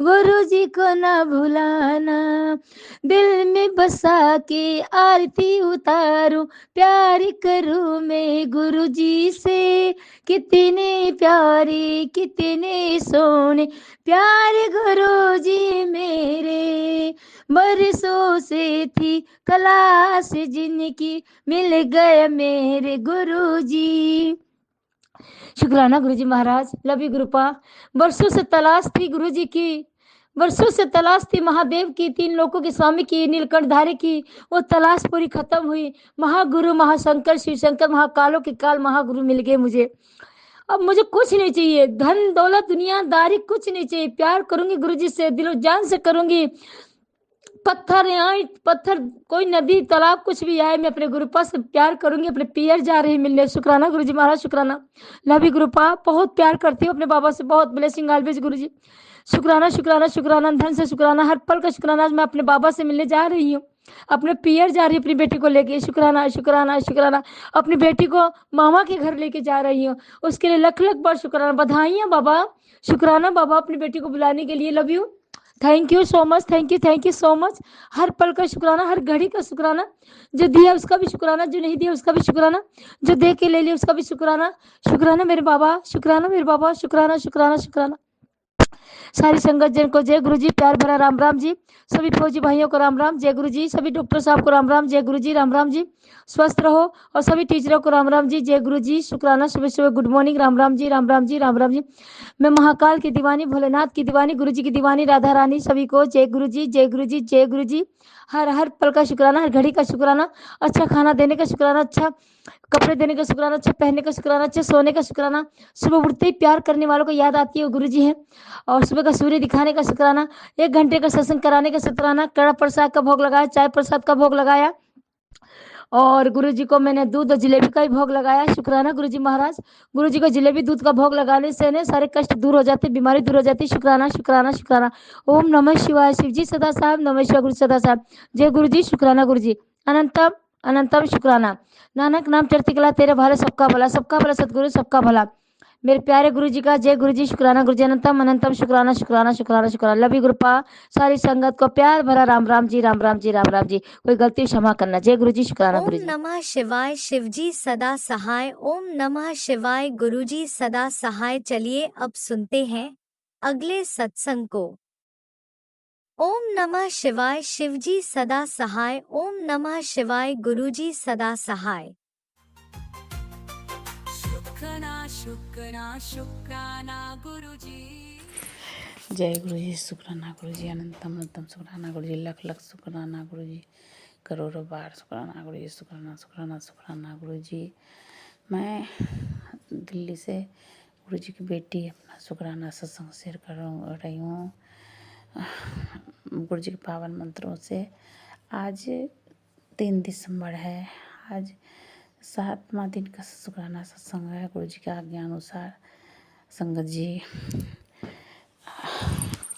गुरु जी को न भुलाना। दिल में बसा के आरती उतारूं, प्यार करूं मैं गुरु जी से। कितने प्यारे कितने सोने प्यार गुरु जी मेरे, बरसों से थी क्लास जिनकी, मिल गए मेरे गुरु जी। शुक्राना गुरु जी महाराज, लव यू गुरुपा। वर्षों से तलाश थी गुरु जी की, वर्षों से तलाश थी महादेव की, 3 लोकों के स्वामी की, नीलकंठधारी की। वो तलाश पूरी खत्म हुई। महागुरु महाशंकर शिव शंकर महाकालों के काल महागुरु मिल गए मुझे। अब मुझे कुछ नहीं चाहिए, धन दौलत दुनियादारी कुछ नहीं चाहिए। प्यार करूंगी गुरुजी से, दिलो जान से करूंगी। पत्थर आए, पत्थर कोई नदी तालाब कुछ भी आए, मैं अपने गुरुपा से प्यार करूंगी। अपने पियर जा रही मिलने, शुक्राना गुरुजी महाराज, शुक्राना। लव यू गुरुपा, बहुत प्यार करती हूँ अपने बाबा से, बहुत ब्लेसिंग ऑलवेज गुरुजी। शुक्राना शुक्राना शुक्राना, धन से शुक्राना, हर पल का शुक्राना। आज मैं अपने बाबा से मिलने जा रही हूँ, अपने पियर जा रही हूँ अपनी बेटी को लेके, शुक्राना शुक्राना शुक्राना। अपनी बेटी को मामा के घर लेके जा रही हूँ, उसके लिए लख लख बार शुक्राना, बधाइयाँ बाबा, शुक्राना बाबा अपनी बेटी को बुलाने के लिए। Love you, thank you so much, thank you so much. हर पल का शुक्राना, हर घड़ी का शुक्राना। जो दिया उसका भी शुक्राना, जो नहीं दिया उसका भी शुक्राना, जो दे के ले लिया उसका भी शुक्राना। शुक्राना मेरे बाबा, शुक्राना मेरे बाबा, शुक्राना शुक्राना शुक्राना। सारी संगत जन को जय गुरु जी, प्यार भरा राम राम जी। सभी फौजी भाइयों को राम राम, जय गुरु जी। सभी डॉक्टर साहब को राम राम, जय गुरु जी, राम राम जी। स्वस्थ रहो। और सभी टीचरों को राम राम जी, जय गुरु जी, शुक्राना। सुबह सुबह गुड मॉर्निंग, राम राम जी, राम राम जी, राम राम जी। मैं महाकाल की दीवानी, भोलेनाथ की दीवानी, गुरु जी की दीवानी, राधा रानी, सभी को जय गुरु जी, जय गुरु जी, जय गुरु जी। हर हर पल का शुक्राना, हर घड़ी का शुक्राना, अच्छा खाना देने का शुक्राना, अच्छा कपड़े देने का शुक्राना, अच्छा पहनने का शुक्राना, अच्छा सोने का शुक्राना। सुबह उठते ही प्यार करने वालों को याद आती है, वो गुरु जी हैं। और सुबह का सूर्य दिखाने का शुक्राना, 1 घंटे का सत्संग कराने का शुक्राना, कड़ा प्रसाद का भोग लगाया, चाय प्रसाद का भोग लगाया। और गुरु जी को मैंने दूध और जलेबी का भी भोग लगाया, शुक्राना गुरु जी महाराज। गुरु जी को जलेबी दूध का भोग लगाने से ने सारे कष्ट दूर हो जाते, बीमारी दूर हो जाती, शुक्राना शुक्राना शुक्राना। ओम नमः शिवाय, शिव जी सदा साहब, नमः शिवाय गुरु सदा साहब। जय गुरु जी, शुक्राना गुरु जी, अनंतम अनंतम शुक्राना। नानक नाम चढ़ती कला, तेरे भले सबका भला, सबका भला सतगुरु सबका भला। मेरे प्यारे गुरु जी का जय गुरु जी, शुक्राना गुरु जी, अनंतम अनंतम शुक्राना शुक्राना शुक्राना शुक्राना। लवी गुरुपा, सारी संगत को प्यार भरा राम राम जी, राम राम जी, राम राम जी। कोई गलती क्षमा करना। जय गुरु जी, शुक्राना ओम गुरु जी। नमः शिवाय, शिवजी सदा सहाय। ओम नमः शिवाय, गुरुजी सदा सहाय। चलिए अब सुनते हैं अगले सत्संग को। ओम नमः शिवाय, शिवजी सदा सहाय। ओम नमः शिवाय, गुरुजी सदा सहाय। जय गुरु जी, शुक्राना गुरु जी, अनंतम अनंतम शुक्राना गुरु जी, लख लख शुक्राना गुरु जी, करोड़ों बार शुक्राना गुरु जी, शुक्राना शुक्राना शुक्राना गुरु जी। मैं दिल्ली से गुरु जी की बेटी अपना शुक्राना सत्संग शेयर कर रही हूँ गुरु जी के पावन मंत्रों से। आज 3 दिसंबर है, आज 7वां दिन का शुक्राना सत्संग है। गुरु जी के आज्ञा अनुसार संगत जी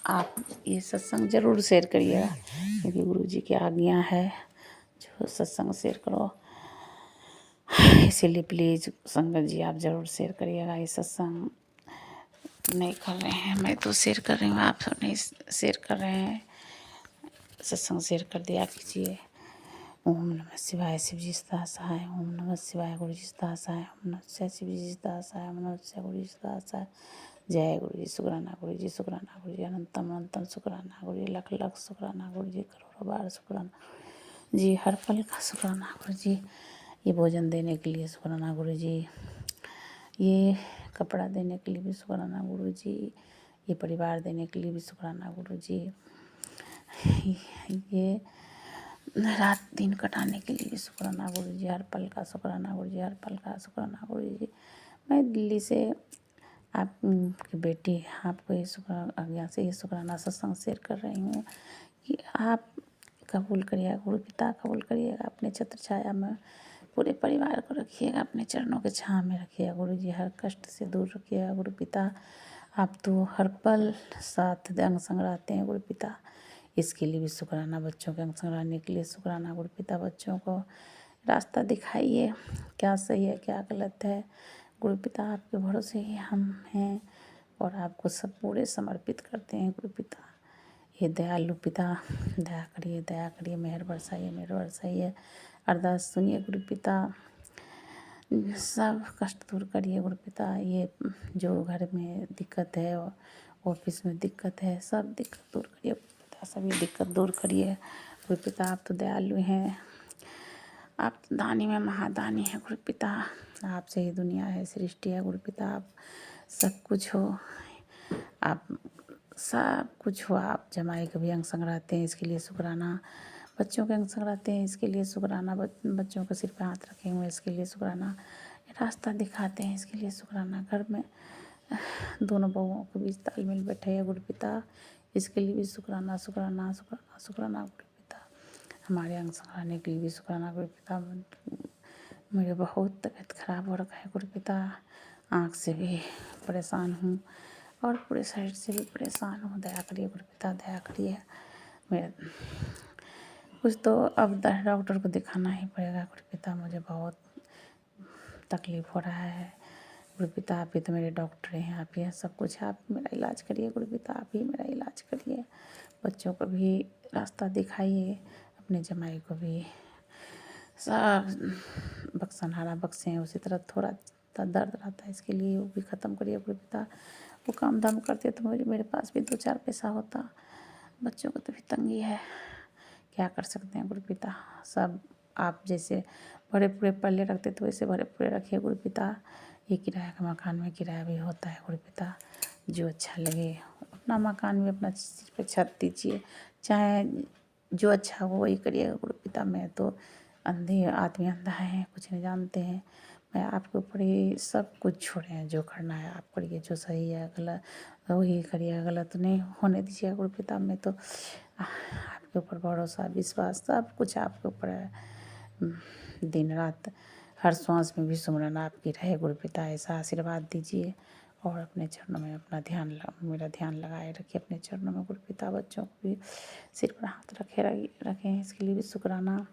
आप ये सत्संग ज़रूर शेयर करिएगा, क्योंकि गुरु जी की आज्ञा है जो सत्संग शेयर करो। इसीलिए प्लीज़ संगत जी आप ज़रूर शेयर करिएगा। ये सत्संग नहीं कर रहे हैं, मैं तो शेयर कर रही हूँ, आप सब नहीं शेयर कर रहे हैं। सत्संग शेयर कर दिया कीजिए। ओम नमः शिवाय, शिव जी सदा सहाय। ओम नमः शिवाय, गुरु जी सदा सहाय। ओम नमः शिवाय, शिव जी सदा सहाय। ओम नमः शिवाय, गुरु जी सदा सहाय। जय गुरु जी, शुक्राना गुरु जी, शुक्राना गुरु जी, अनंतम अनंतम शुक्राना गुरु जी, लख लख शुक्राना गुरु जी, करोड़ों बार शुक्राना जी, हर पल का शुक्राना गुरु जी। ये भोजन देने के लिए शुक्राना गुरु जी, ये कपड़ा देने के लिए भी शुक्राना गुरु जी, ये परिवार देने के लिए भी शुक्राना गुरु जी, ये रात दिन कटाने के लिए भी शुक्राना गुरु जी, हर पल का शुक्राना गुरु जी, हर पल का शुक्राना गुरु जी। मैं दिल्ली से आपकी बेटी आपको ये शुक्राना आज्ञा से ये शुक्राना सत्संग शेयर कर रही हूँ कि आप कबूल करिएगा गुरु पिता, कबूल करिएगा, अपने छत्र छाया में पूरे परिवार को रखिएगा, अपने चरणों के छाँव में रखिएगा गुरु जी, हर कष्ट से दूर रखिएगा गुरु पिता। आप तो हर पल साथ अंग संग रहते हैं गुरु पिता, इसके लिए भी शुक्राना। बच्चों के अंग संग रहने के लिए शुक्राना गुरु पिता, बच्चों को रास्ता दिखाइए, क्या सही है क्या गलत है गुरु पिता। आपके भरोसे ही हम हैं और आपको सब पूरे समर्पित करते हैं गुरु पिता। हे दयालु पिता, दया करिए, मेहर बरसाइए। अरदास सुनिए गुरु पिता, सब कष्ट दूर करिए गुरु पिता। ये जो घर में दिक्कत है, ऑफिस में दिक्कत है, सब दिक्कत दूर करिए गुरु पिता, सभी दिक्कत दूर करिए गुरु पिता। आप तो दयालु हैं, आप दानी में महादानी है गुरु पिता। आपसे ही दुनिया है, सृष्टि है गुरु पिता। आप सब कुछ हो, आप सब कुछ हो। आप जमाई के भी अंग संग रहते हैं, इसके लिए शुक्राना। बच्चों के अंग संग रहते हैं, इसके लिए शुक्राना। बच्चों के सिर पे हाथ रखे हुए, इसके लिए शुक्राना। रास्ता दिखाते हैं, इसके लिए शुक्राना। घर में दोनों बहुओं के बीच तालमेल बैठे है गुरु पिता, इसके लिए भी शुक्राना शुक्राना शुक्राना शुक्राना गुरु पिता। हमारे अंग संग रहने के लिए भी शुक्राना गुरु पिता। मेरे बहुत तबीयत खराब हो रखा है गुरु पिता, आँख से भी परेशान हूँ और पूरे शरीर से भी परेशान हूँ। दया करिए गुरु पिता, दया करिए। मेरे कुछ तो अब डॉक्टर को दिखाना ही पड़ेगा गुरु पिता, मुझे बहुत तकलीफ़ हो रहा है गुरु पिता। आप ही तो मेरे डॉक्टर हैं, आप ही हैं सब कुछ। आप मेरा इलाज करिए गुरु पिता, आप ही मेरा इलाज करिए। बच्चों को भी रास्ता दिखाइए, अपने जमाई को भी सब बख्शनहारा बख्शें। उसी तरह थोड़ा दर्द रहता है, इसके लिए वो भी ख़त्म करिए गुरु पिता। वो काम धाम करते तो मेरे पास भी 2-4 पैसा होता। बच्चों को तो भी तंगी है, क्या कर सकते हैं गुरु पिता। सब आप जैसे भरे पूरे पल्ले रखते तो वैसे भरे पूरे रखिए गुरु पिता। ये किराया का मकान में किराया भी होता है गुरु पिता, जो अच्छा लगे अपना मकान में अपना सिर पे छत दीजिए, चाहे जो अच्छा हो वही करिएगा गुरु पिता। मैं तो अंधे आदमी, अंधा है, कुछ नहीं जानते हैं। मैं आपके ऊपर ही सब कुछ छोड़े हैं, जो करना है आप करिए, जो सही है गलत वही करिए, गलत नहीं होने दीजिए गुरु पिता। मैं तो आपके ऊपर भरोसा विश्वास सब कुछ आपके ऊपर है। दिन रात हर सांस में भी सुमरन आपकी रहे गुरु पिता, ऐसा आशीर्वाद दीजिए। और अपने चरणों में अपना मेरा ध्यान लगाए रखिए अपने चरणों में गुरु पिता। बच्चों को भी सिर पर हाथ रखें, इसके लिए भी शुक्राना।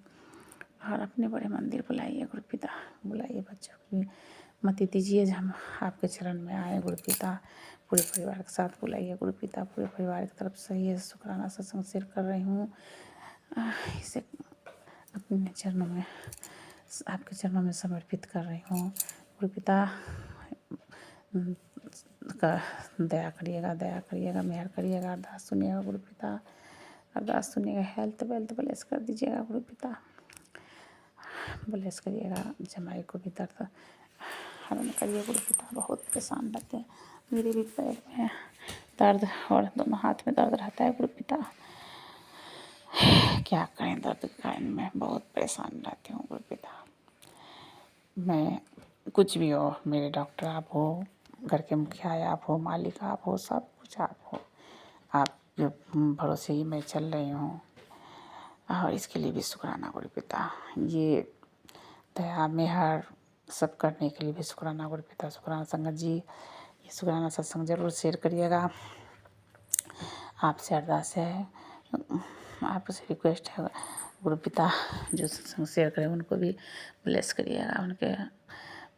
और अपने बड़े मंदिर बुलाइए गुरु पिता, बुलाइए बच्चों को भी मति दीजिए, हम आपके चरण में आए गुरु पिता। पूरे परिवार के साथ बुलाइए गुरु पिता, पूरे परिवार की तरफ से ये शुक्राना सत्संग शेयर कर रही हूँ। इसे अपने चरणों में, आपके चरणों में समर्पित कर रही हूँ गुरु पिता। का दया करिएगा, मेहर करिएगा। अरदास सुनिएगा गुरु पिता, अरदास सुनिएगा। हेल्थ वेल्थ ब्लेस कर दीजिएगा गुरु पिता, ब्लेस करिएगा। जमाई को भी दर्द हरण करिए गुरु पिता, बहुत परेशान रहते हैं। मेरे भी पैर में दर्द और दोनों हाथ में दर्द रहता है गुरु पिता, क्या करें, दर्द के कारण मैं बहुत परेशान रहती हूँ गुरु पिता। मैं कुछ भी हो, मेरे डॉक्टर आप हो, घर के मुखिया आप हो, मालिक आप हो, सब कुछ आप हो। आप जो भरोसे ही मैं चल रही हूँ, और इसके लिए भी शुक्राना गुरु पिता। ये दया मेहर सब करने के लिए भी शुक्राना गुरु पिता। शुक्राना संगत जी, ये शुक्राना सत्संग जरूर शेयर करिएगा। आपसे अरदास है, आपसे रिक्वेस्ट है, गुरु पिता जो सत्संग शेयर करें उनको भी ब्लेस करिएगा, उनके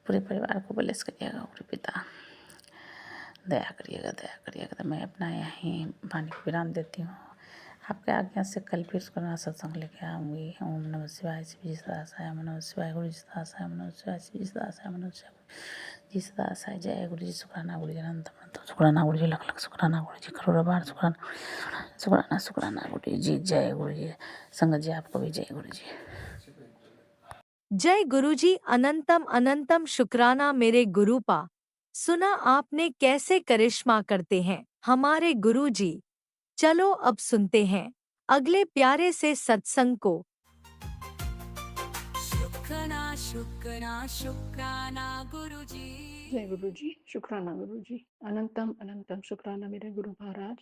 पूरे परिवार को ब्लेस करिएगा गुरु पिता, दया करिएगा, दया करिएगा। तो मैं अपना यहीं वाणी को विराम देती हूँ। आपके आज्ञा से कल फिर उसका सत्संग लेके आऊँगी। ओम नमः शिवाय, शिव जी सदा साई, ओम नमः शिवाय, गुरु जी सदा साई, ओम नमः शिवाय, शिव जी सदा साई, ओम नमः शिवाय, जी सदा साई। जय गुरु जी, शुक्राना गुरु जी, अनंत अनंत शुक्राना गुरु जी, लख लख शुक्राना गुरु जी, करोड़ों बार शुक्राना, शुक्राना शुक्राना गुरु जी। जय गुरु जी। संगत जी आपको भी जय गुरु जी। जय गुरुजी, अनंतम अनंतम शुक्राना मेरे गुरुपा। सुना आपने कैसे करिश्मा करते हैं हमारे गुरुजी। चलो अब सुनते हैं अगले प्यारे से सत्संग को। शुक्राना शुक्राना शुक्राना गुरुजी। जय गुरु जी, शुक्राना गुरु जी, अनंतम अनंतम शुक्राना मेरे गुरु महाराज।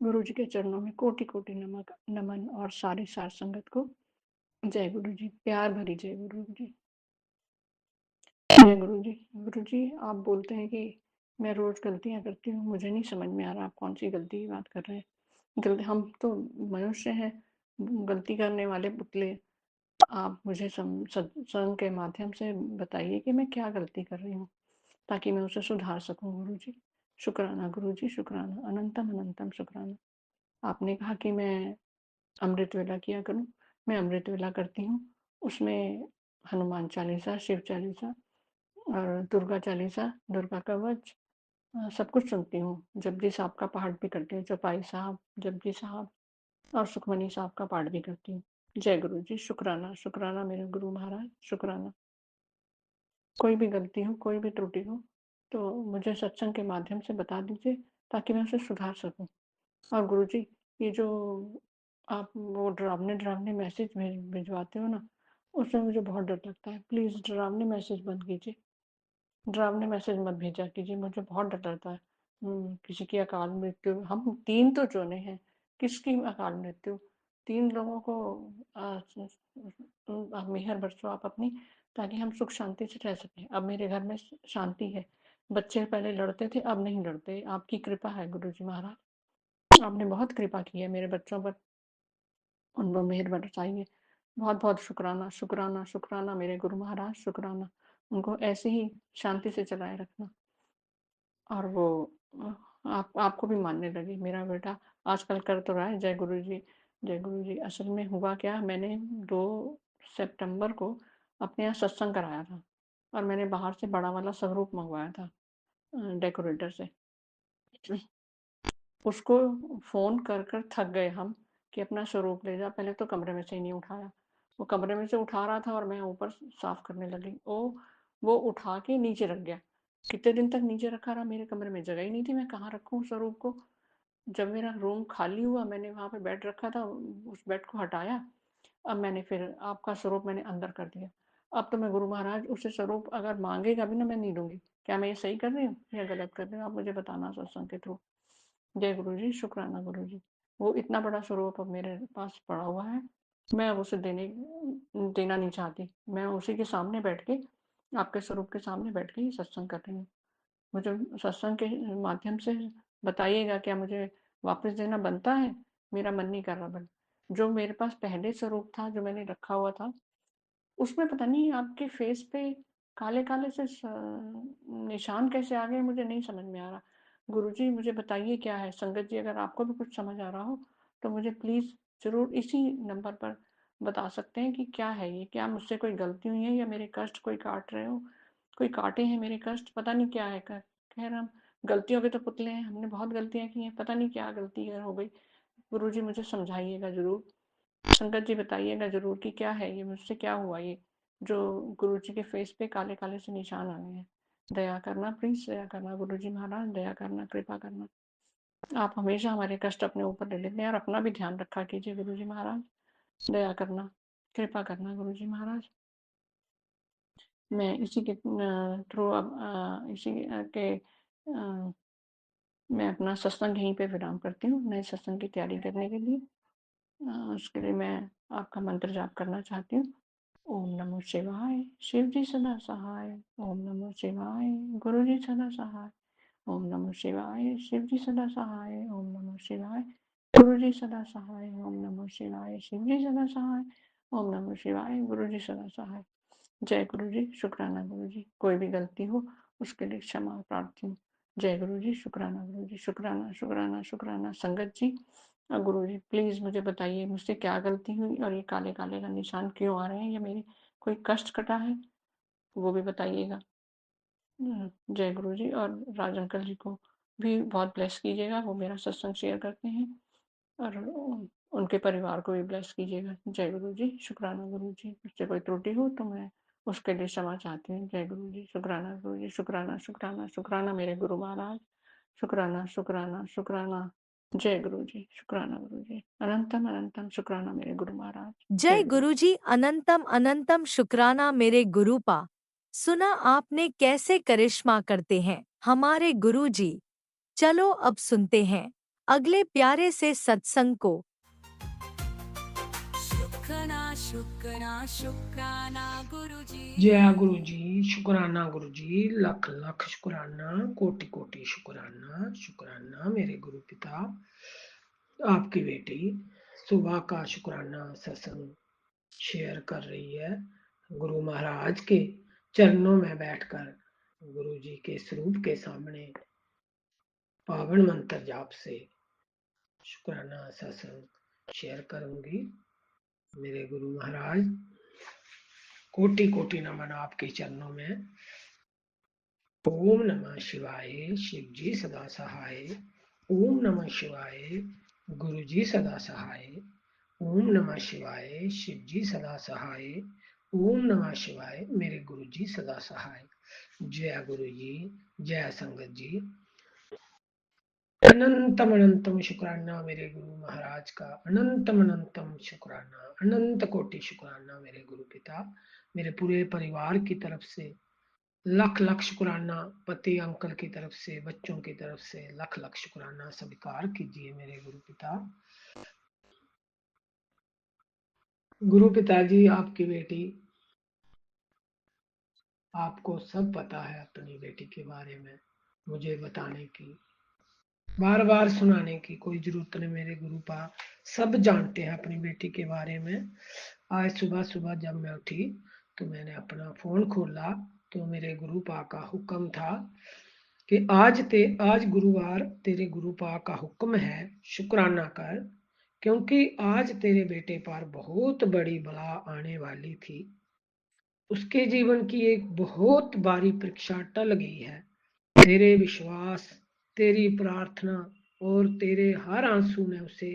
गुरु जी के चरणों में कोटि कोटि नमन और सारी सार संगत को जय गुरु जी, प्यार भरी जय गुरु जी। जय गुरु जी। गुरु जी आप बोलते हैं कि मैं रोज गलतियां करती हूँ, मुझे नहीं समझ में आ रहा आप कौन सी गलती की बात कर रहे हैं। गलती हम तो मनुष्य हैं, गलती करने वाले पुतले। आप मुझे सत्संग के माध्यम से बताइए कि मैं क्या गलती कर रही हूँ ताकि मैं उसे सुधार सकूं गुरु जी। शुक्राना गुरु जी, शुक्राना, अनंतम अनंतम शुक्राना। आपने कहा कि मैं अमृत वेला किया करूं, मैं अमृत वेला करती हूँ। उसमें हनुमान चालीसा, शिव चालीसा और दुर्गा चालीसा, दुर्गा कवच सब कुछ सुनती हूँ। जपजी साहब का पाठ भी करती हूँ, चौपाई साहब, जपजी साहब और सुखमनी साहब का पाठ भी करती हूँ। जय गुरु जी, शुक्राना, शुक्राना मेरे गुरु महाराज, शुक्राना। कोई भी गलती हो, कोई भी त्रुटि हो तो मुझे सत्संग के माध्यम से बता दीजिए ताकि मैं उसे सुधार सकूं। और गुरु जी ये जो आप वो डरावने मैसेज भिजवाते हो ना, उससे मुझे बहुत डर लगता है। प्लीज़ डरावने मैसेज बंद कीजिए, डरावने मैसेज मत भेजा कीजिए, मुझे बहुत डर लगता है। किसी की अकाल मृत्यु, हम 3 तो चुने हैं, किसकी अकाल मृत्यु? 3 लोगों को मेहर बरसो आप अपनी, ताकि हम सुख शांति से रह सकें। अब मेरे घर में शांति है। बच्चे पहले लड़ते थे, अब नहीं लड़ते। आपकी कृपा है गुरुजी महाराज, आपने बहुत कृपा की है मेरे बच्चों पर, उन पर मेहर बरसाइए। बहुत-बहुत शुक्राना, शुक्राना, शुक्राना मेरे गुरु महाराज, शुक्राना। उनको ऐसे ही शांति से चलाए रखना। और वो आप आपको भी मानने लगे मेरा बेटा आजकल कर तो रहा है। जय गुरु जी, जय गुरु जी। असल में हुआ क्या, मैंने 2 सितंबर को अपने यहाँ सत्संग कराया था और मैंने बाहर से बड़ा वाला स्वरूप मंगवाया था डेकोरेटर से। उसको फ़ोन कर कर थक गए हम कि अपना स्वरूप ले जा। पहले तो कमरे में से ही नहीं उठाया। वो कमरे में से उठा रहा था और मैं ऊपर साफ़ करने लगी। वो उठा के नीचे रख गया। कितने दिन तक नीचे रखा रहा, मेरे कमरे में जगह ही नहीं थी, मैं कहाँ रखूँ स्वरूप को। जब मेरा रूम खाली हुआ, मैंने वहाँ पे बेड रखा था, उस बेड को हटाया। अब मैंने फिर आपका स्वरूप मैंने अंदर कर दिया। अब तो मैं गुरु महाराज उसे स्वरूप अगर माँगेगा भी ना, मैं नहीं दूँगी। क्या मैं ये सही कर रही हूँ या गलत कर रही हूँ? आप मुझे बताना सत्संग के थ्रू। जय गुरु जी, शुक्राना गुरु जी। वो इतना बड़ा स्वरूप अब मेरे पास पड़ा हुआ है, मैं अब उसे देना नहीं चाहती। मैं उसी के सामने बैठ के, आपके स्वरूप के सामने बैठ के ही सत्संग कर रही हूँ। मुझे सत्संग के माध्यम से बताइएगा, क्या मुझे वापस देना बनता है? मेरा मन नहीं कर रहा बट जो मेरे पास पहले स्वरूप था, जो मैंने रखा हुआ था, उसमें पता नहीं आपके फेस पे काले-काले से निशान कैसे आ गए, मुझे नहीं समझ में आ रहा। गुरुजी मुझे बताइए क्या है? संगत जी अगर आपको भी कुछ समझ आ रहा हो तो मुझे प्लीज़ ज़रूर इसी नंबर पर बता सकते हैं कि क्या है ये? क्या मुझसे कोई गलती हुई है या मेरे कष्ट कोई काट रहे हो? कोई काटे हैं मेरे कष्ट, पता नहीं क्या है। क खैर हम गलतियों के तो पुतले हैं, हमने बहुत गलतियाँ की हैं, पता नहीं क्या गलती है हो गई। गुरुजी मुझे समझाइएगा ज़रूर। संगत जी बताइएगा ज़रूर कि क्या है ये, मुझसे क्या हुआ ये, जो गुरुजी के फेस पे काले-काले से निशान आ गए हैं। दया करना, प्लीज़ दया करना गुरुजी महाराज, दया करना, कृपा करना। आप हमेशा हमारे कष्ट अपने ऊपर ले लेते हैं और अपना भी ध्यान रखा कीजिए गुरुजी महाराज, दया करना, कृपा करना गुरुजी महाराज। मैं इसी के थ्रू अब मैं अपना सत्संग यहीं पे विराम करती हूँ, नए सत्संग की तैयारी करने के लिए। उसके लिए मैं आपका मंत्र जाप करना चाहती हूँ। ओम नमो शिवाय, शिव जी सदा सहाय। ओम नमो शिवाय, गुरु जी सदा सहाय। ओम नमो शिवाय, शिव जी सदा सहाय। ओम नमो नमः शिवाय। गुरु जी सदा सहाय। ओम नमः शिवाय। शिव जी सदा सहाय। ओम नमः शिवाय। गुरु जी सदा सहाय। जय गुरु जी। शुक्राना गुरु जी। कोई भी गलती हो उसके लिए क्षमा प्रार्थी हूँ। जय गुरु जी। शुक्राना गुरु जी। शुक्राना शुक्राना शुक्राना। संगत जी गुरु जी प्लीज मुझे बताइए मुझसे क्या गलती हुई और ये काले काले का निशान क्यों आ रहे हैं, या मेरी कोई कष्ट कटा है वो भी बताइएगा। जय गुरु जी। और राज अंकल जी को भी बहुत ब्लेस कीजिएगा, वो मेरा सत्संग शेयर करते हैं, और उनके परिवार को भी ब्लेस कीजिएगा। जय गुरु जी। शुक्राना गुरु जी। मुझसे कोई त्रुटि हो तो मैं उसके लिए क्षमा चाहती हूँ। जय गुरु जी। शुक्राना गुरु जी। शुक्राना शुक्राना शुक्राना मेरे गुरु महाराज। शुक्राना शुक्राना शुक्राना। जय गुरु जी। शुक्राना गुरु जी। अनंतम अनंतम शुक्राना मेरे गुरु महाराज। जय गुरु जी। अनंतम अनंतम शुक्राना मेरे गुरुपा। सुना आपने कैसे करिश्मा करते हैं हमारे गुरु जी। चलो अब सुनते हैं अगले प्यारे से सत्संग को। शुक्राना शुक्राना शुक्राना गुरुजी। जय गुरु जी। शुक्राना गुरु जी। लख लख शुक्राना, कोटि कोटि शुक्राना। शुक्राना मेरे गुरु पिता। आपकी बेटी सुबह का शुक्राना सत्संग शेयर कर रही है। गुरु महाराज के चरणों में बैठकर गुरु जी के स्वरूप के सामने पावन मंत्र जाप से शुक्राना सत्संग शेयर करूंगी। मेरे गुरु महाराज कोटि कोटि नमन आपके चरणों में। ओम नमः शिवाय। शिव जी सदा सहाय। ओम नमः शिवाय। गुरु जी सदा सहाय। ओम नमः शिवाय। शिव जी सदा सहाय। ओम नमः शिवाय। मेरे गुरु जी सदा सहाय। जय गुरु जी। जय संगत जी। अनंतम अनंतम शुक्राना मेरे गुरु महाराज का। अनंतम अनंतम शुक्राना, अनंत कोटि शुक्राना मेरे गुरु पिता। मेरे पूरे परिवार की तरफ से लख लख शुक्राना। पति अंकल की तरफ से, बच्चों की तरफ से लख लख शुक्राना स्वीकार कीजिए मेरे गुरु पिता। गुरु पिताजी आपकी बेटी, आपको सब पता है अपनी बेटी के बारे में। मुझे बताने की, बार बार सुनाने की कोई जरूरत नहीं मेरे गुरु पा। सब जानते हैं अपनी बेटी के बारे में। आज सुबह सुबह जब मैं उठी तो मैंने अपना फोन खोला तो मेरे गुरु पा का हुक्म था कि आज गुरुवार तेरे गुरु पा का हुक्म है शुक्राना कर, क्योंकि आज तेरे बेटे पर बहुत बड़ी बला आने वाली थी। उसके जीवन की एक बहुत भारी परीक्षा टल गई है। तेरे विश्वास, तेरी प्रार्थना और तेरे हर आंसू ने उसे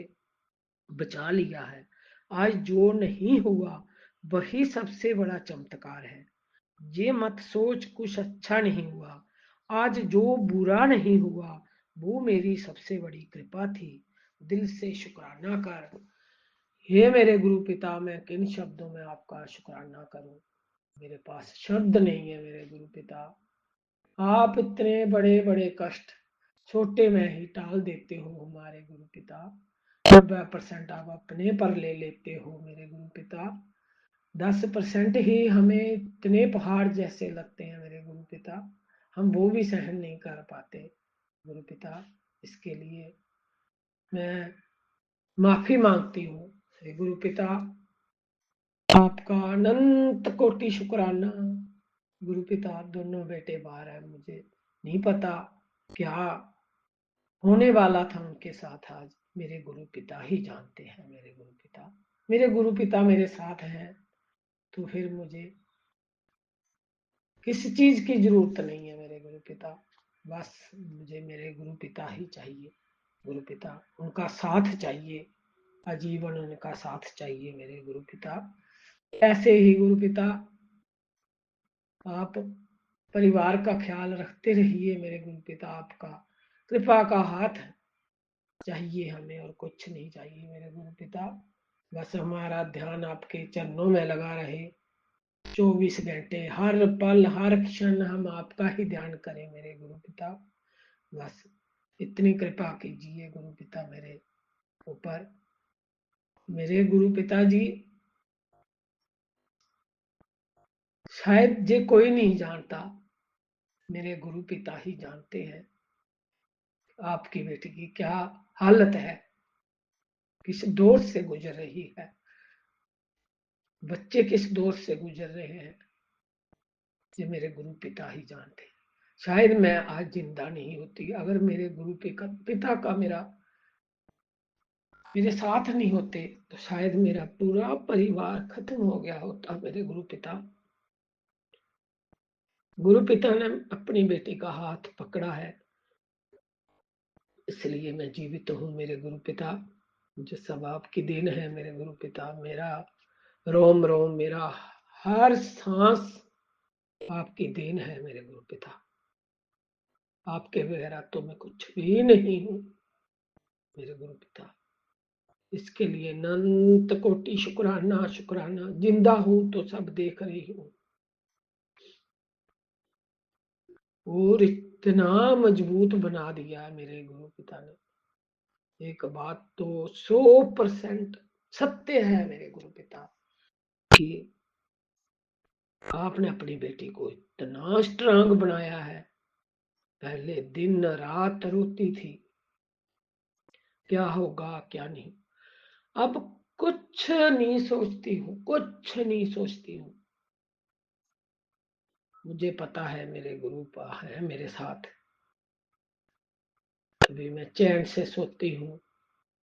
बचा लिया है। आज जो नहीं हुआ वही सबसे बड़ा चमत्कार है। ये मत सोच कुछ अच्छा नहीं हुआ। आज जो बुरा नहीं हुआ वो मेरी सबसे बड़ी कृपा थी। दिल से शुक्राना कर। हे मेरे गुरु पिता, मैं किन शब्दों में आपका शुक्राना करूं। मेरे पास शब्द नहीं है मेरे गुरु पिता। आप इतने बड़े बड़े कष्ट छोटे में ही टाल देते हो हमारे गुरु पिता। 90% आप अपने पर ले लेते हो मेरे गुरु पिता। 10% ही हमें इतने पहाड़ जैसे लगते हैं मेरे गुरु पिता, हम वो भी सहन नहीं कर पाते गुरु पिता। इसके लिए मैं माफी मांगती हूँ गुरु पिता। आपका अनंत कोटि शुक्राना गुरु पिता। दोनों बेटे बाहर है, मुझे नहीं पता क्या होने वाला था उनके साथ। आज मेरे गुरु पिता ही जानते हैं मेरे गुरु पिता। मेरे गुरु पिता मेरे साथ हैं तो फिर मुझे किसी चीज की जरूरत नहीं है मेरे गुरु पिता। बस मुझे मेरे गुरु पिता ही चाहिए गुरु पिता। उनका साथ चाहिए, आजीवन उनका साथ चाहिए मेरे गुरु पिता। ऐसे ही गुरु पिता आप परिवार का ख्याल रखते रहिए मेरे गुरु पिता। आपका कृपा का हाथ चाहिए हमें और कुछ नहीं चाहिए मेरे गुरु पिता। बस हमारा ध्यान आपके चरणों में लगा रहे 24 घंटे, हर पल हर क्षण हम आपका ही ध्यान करें मेरे गुरु पिता। बस इतनी कृपा कीजिए गुरु पिता मेरे ऊपर। मेरे गुरु पिताजी शायद ये कोई नहीं जानता, मेरे गुरु पिता ही जानते हैं आपकी बेटी की क्या हालत है, किस दौर से गुजर रही है, बच्चे किस दौर से गुजर रहे हैं, ये मेरे गुरु पिता ही जानते हैं। शायद मैं आज जिंदा नहीं होती अगर मेरे गुरु पिता का मेरे साथ नहीं होते, तो शायद मेरा पूरा परिवार खत्म हो गया होता। मेरे गुरु पिता ने अपनी बेटी का हाथ पकड़ा है, इसलिए मैं जीवित हूँ। मेरे गुरु पिता, मुझे सब आपकी देन है। मेरे गुरु पिता, मेरा रोम रोम, मेरा हर सांस आपकी देन है। मेरे गुरु पिता, आपके बगैर तो मैं कुछ भी नहीं हूँ। मेरे गुरु पिता, इसके लिए अनंत कोटि शुक्राना शुक्राना। जिंदा हूं तो सब देख रही हूँ, और इतना मजबूत बना दिया है मेरे गुरु पिता ने। एक बात तो 100% सत्य है मेरे गुरु पिता कि आपने अपनी बेटी को इतना स्ट्रांग बनाया है। पहले दिन रात रोती थी, क्या होगा क्या नहीं। अब कुछ नहीं सोचती हूँ, कुछ नहीं सोचती हूँ। मुझे पता है मेरे गुरु है मेरे साथ। अभी मैं चैन से सोती हूँ,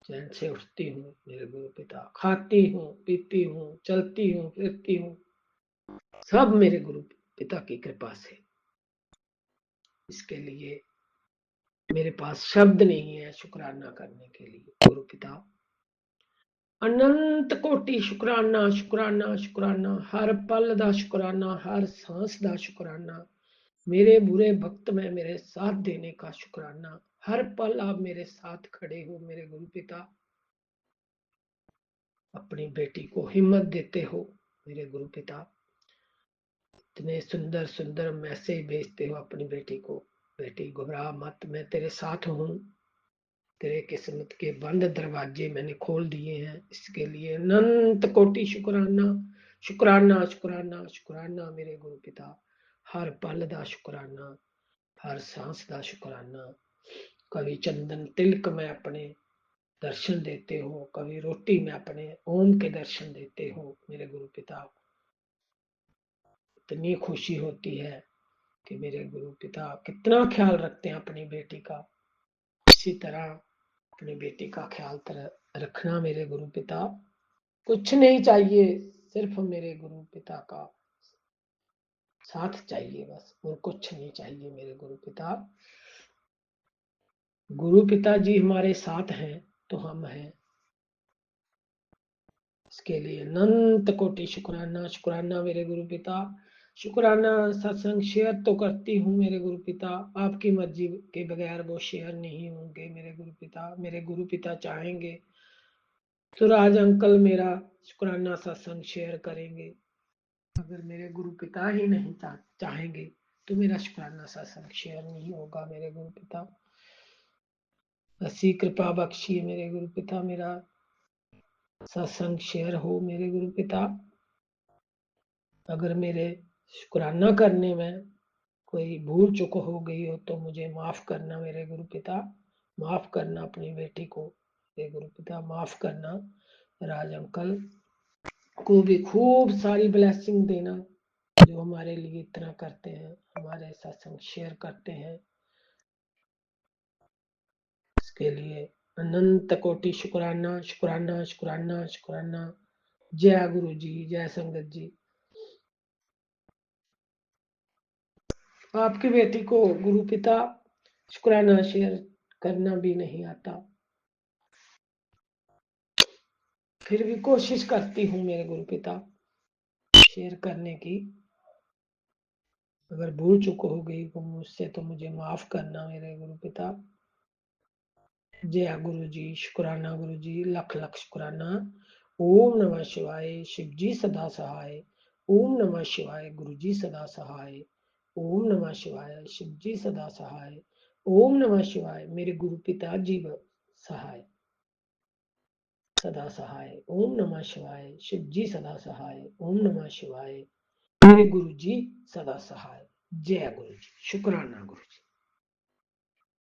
चैन से उठती हूँ। मेरे गुरु पिता, खाती हूँ, पीती हूँ, चलती हूँ, फिरती हूँ, सब मेरे गुरु पिता की कृपा से। इसके लिए मेरे पास शब्द नहीं है शुक्राना करने के लिए। गुरु पिता, अनंत कोटि शुक्राना शुक्राना शुक्राना। हर पल दा शुक्राना, हर सांस दा शुक्राना। मेरे बुरे वक्त में मेरे साथ देने का शुक्राना। हर पल आप मेरे साथ खड़े हो मेरे गुरु पिता। अपनी बेटी को हिम्मत देते हो मेरे गुरु पिता। इतने सुंदर सुंदर मैसेज भेजते हो अपनी बेटी को, बेटी घबरा मत, मैं तेरे साथ हूँ। तेरे किस्मत के बंद दरवाजे मैंने खोल दिए हैं। इसके लिए अनंत कोटि शुक्राना शुक्राना शुक्राना शुक्राना मेरे गुरु पिता। हर पल दा शुक्राना, हर सांस दा शुक्राना। कभी चंदन तिलक में अपने दर्शन देते हो, कभी रोटी में अपने ओम के दर्शन देते हो मेरे गुरु पिता। इतनी खुशी होती है कि मेरे गुरु पिता कितना ख्याल रखते हैं अपनी बेटी का। इसी तरह अपनी बेटी का ख्याल रखना मेरे गुरु पिता। कुछ नहीं चाहिए, सिर्फ मेरे गुरु पिता का साथ चाहिए बस, और कुछ नहीं चाहिए मेरे गुरु पिता। गुरु पिता जी हमारे साथ हैं तो हम हैं। इसके लिए अनंत कोटि शुक्राना शुक्राना मेरे गुरु पिता। शुक्राना सत्संग शेयर तो करती हूँ मेरे गुरु पिता, आपकी मर्जी के बगैर वो शेयर नहीं होंगे मेरे गुरु पिता। मेरे गुरु पिता चाहेंगे तो राज अंकल मेरा शुक्राना सत्संग शेयर करेंगे। अगर मेरे गुरु पिता ही नहीं चाहेंगे तो मेरा शुक्राना सत्संग शेयर नहीं होगा मेरे गुरु पिता। ऐसी कृपा बख्शिए मेरे गुरु पिता, मेरा सत्संग शेयर हो मेरे गुरु पिता। अगर मेरे शुक्राना करने में कोई भूल चूक हो गई हो तो मुझे माफ करना मेरे गुरु पिता। माफ करना अपनी बेटी को मेरे गुरु पिता, माफ करना। राज अंकल को भी खूब सारी ब्लेसिंग देना, जो हमारे लिए इतना करते हैं, हमारे सत्संग शेयर करते हैं। इसके लिए अनंत कोटि शुक्राना शुक्राना शुक्राना शुक्राना। जय गुरु जी, जय संगत जी। आपकी बेटी को गुरु पिता शुक्राना शेयर करना भी नहीं आता, फिर भी कोशिश करती हूँ मेरे गुरु पिता शेयर करने की। अगर भूल चूक हो गई तो मुझसे तो मुझे माफ करना मेरे गुरु पिता। जय गुरु जी, शुक्राना गुरु जी, लख लख शुक्राना। ओम नमः शिवाय, शिव जी सदा सहाय। ओम नमः शिवाय, गुरु जी सदा सहाय। ओम नमः शिवाय, शिव जी सदा सहाय। ओम नमः शिवाय, मेरे गुरु पिता जी सहाय, सदा सहाय। ओम नमः शिवाय, शिव जी सदा सहाय। ओम नमः शिवाय, मेरे गुरु जी सदा सहाय। जय गुरु जी, शुक्राना गुरु जी।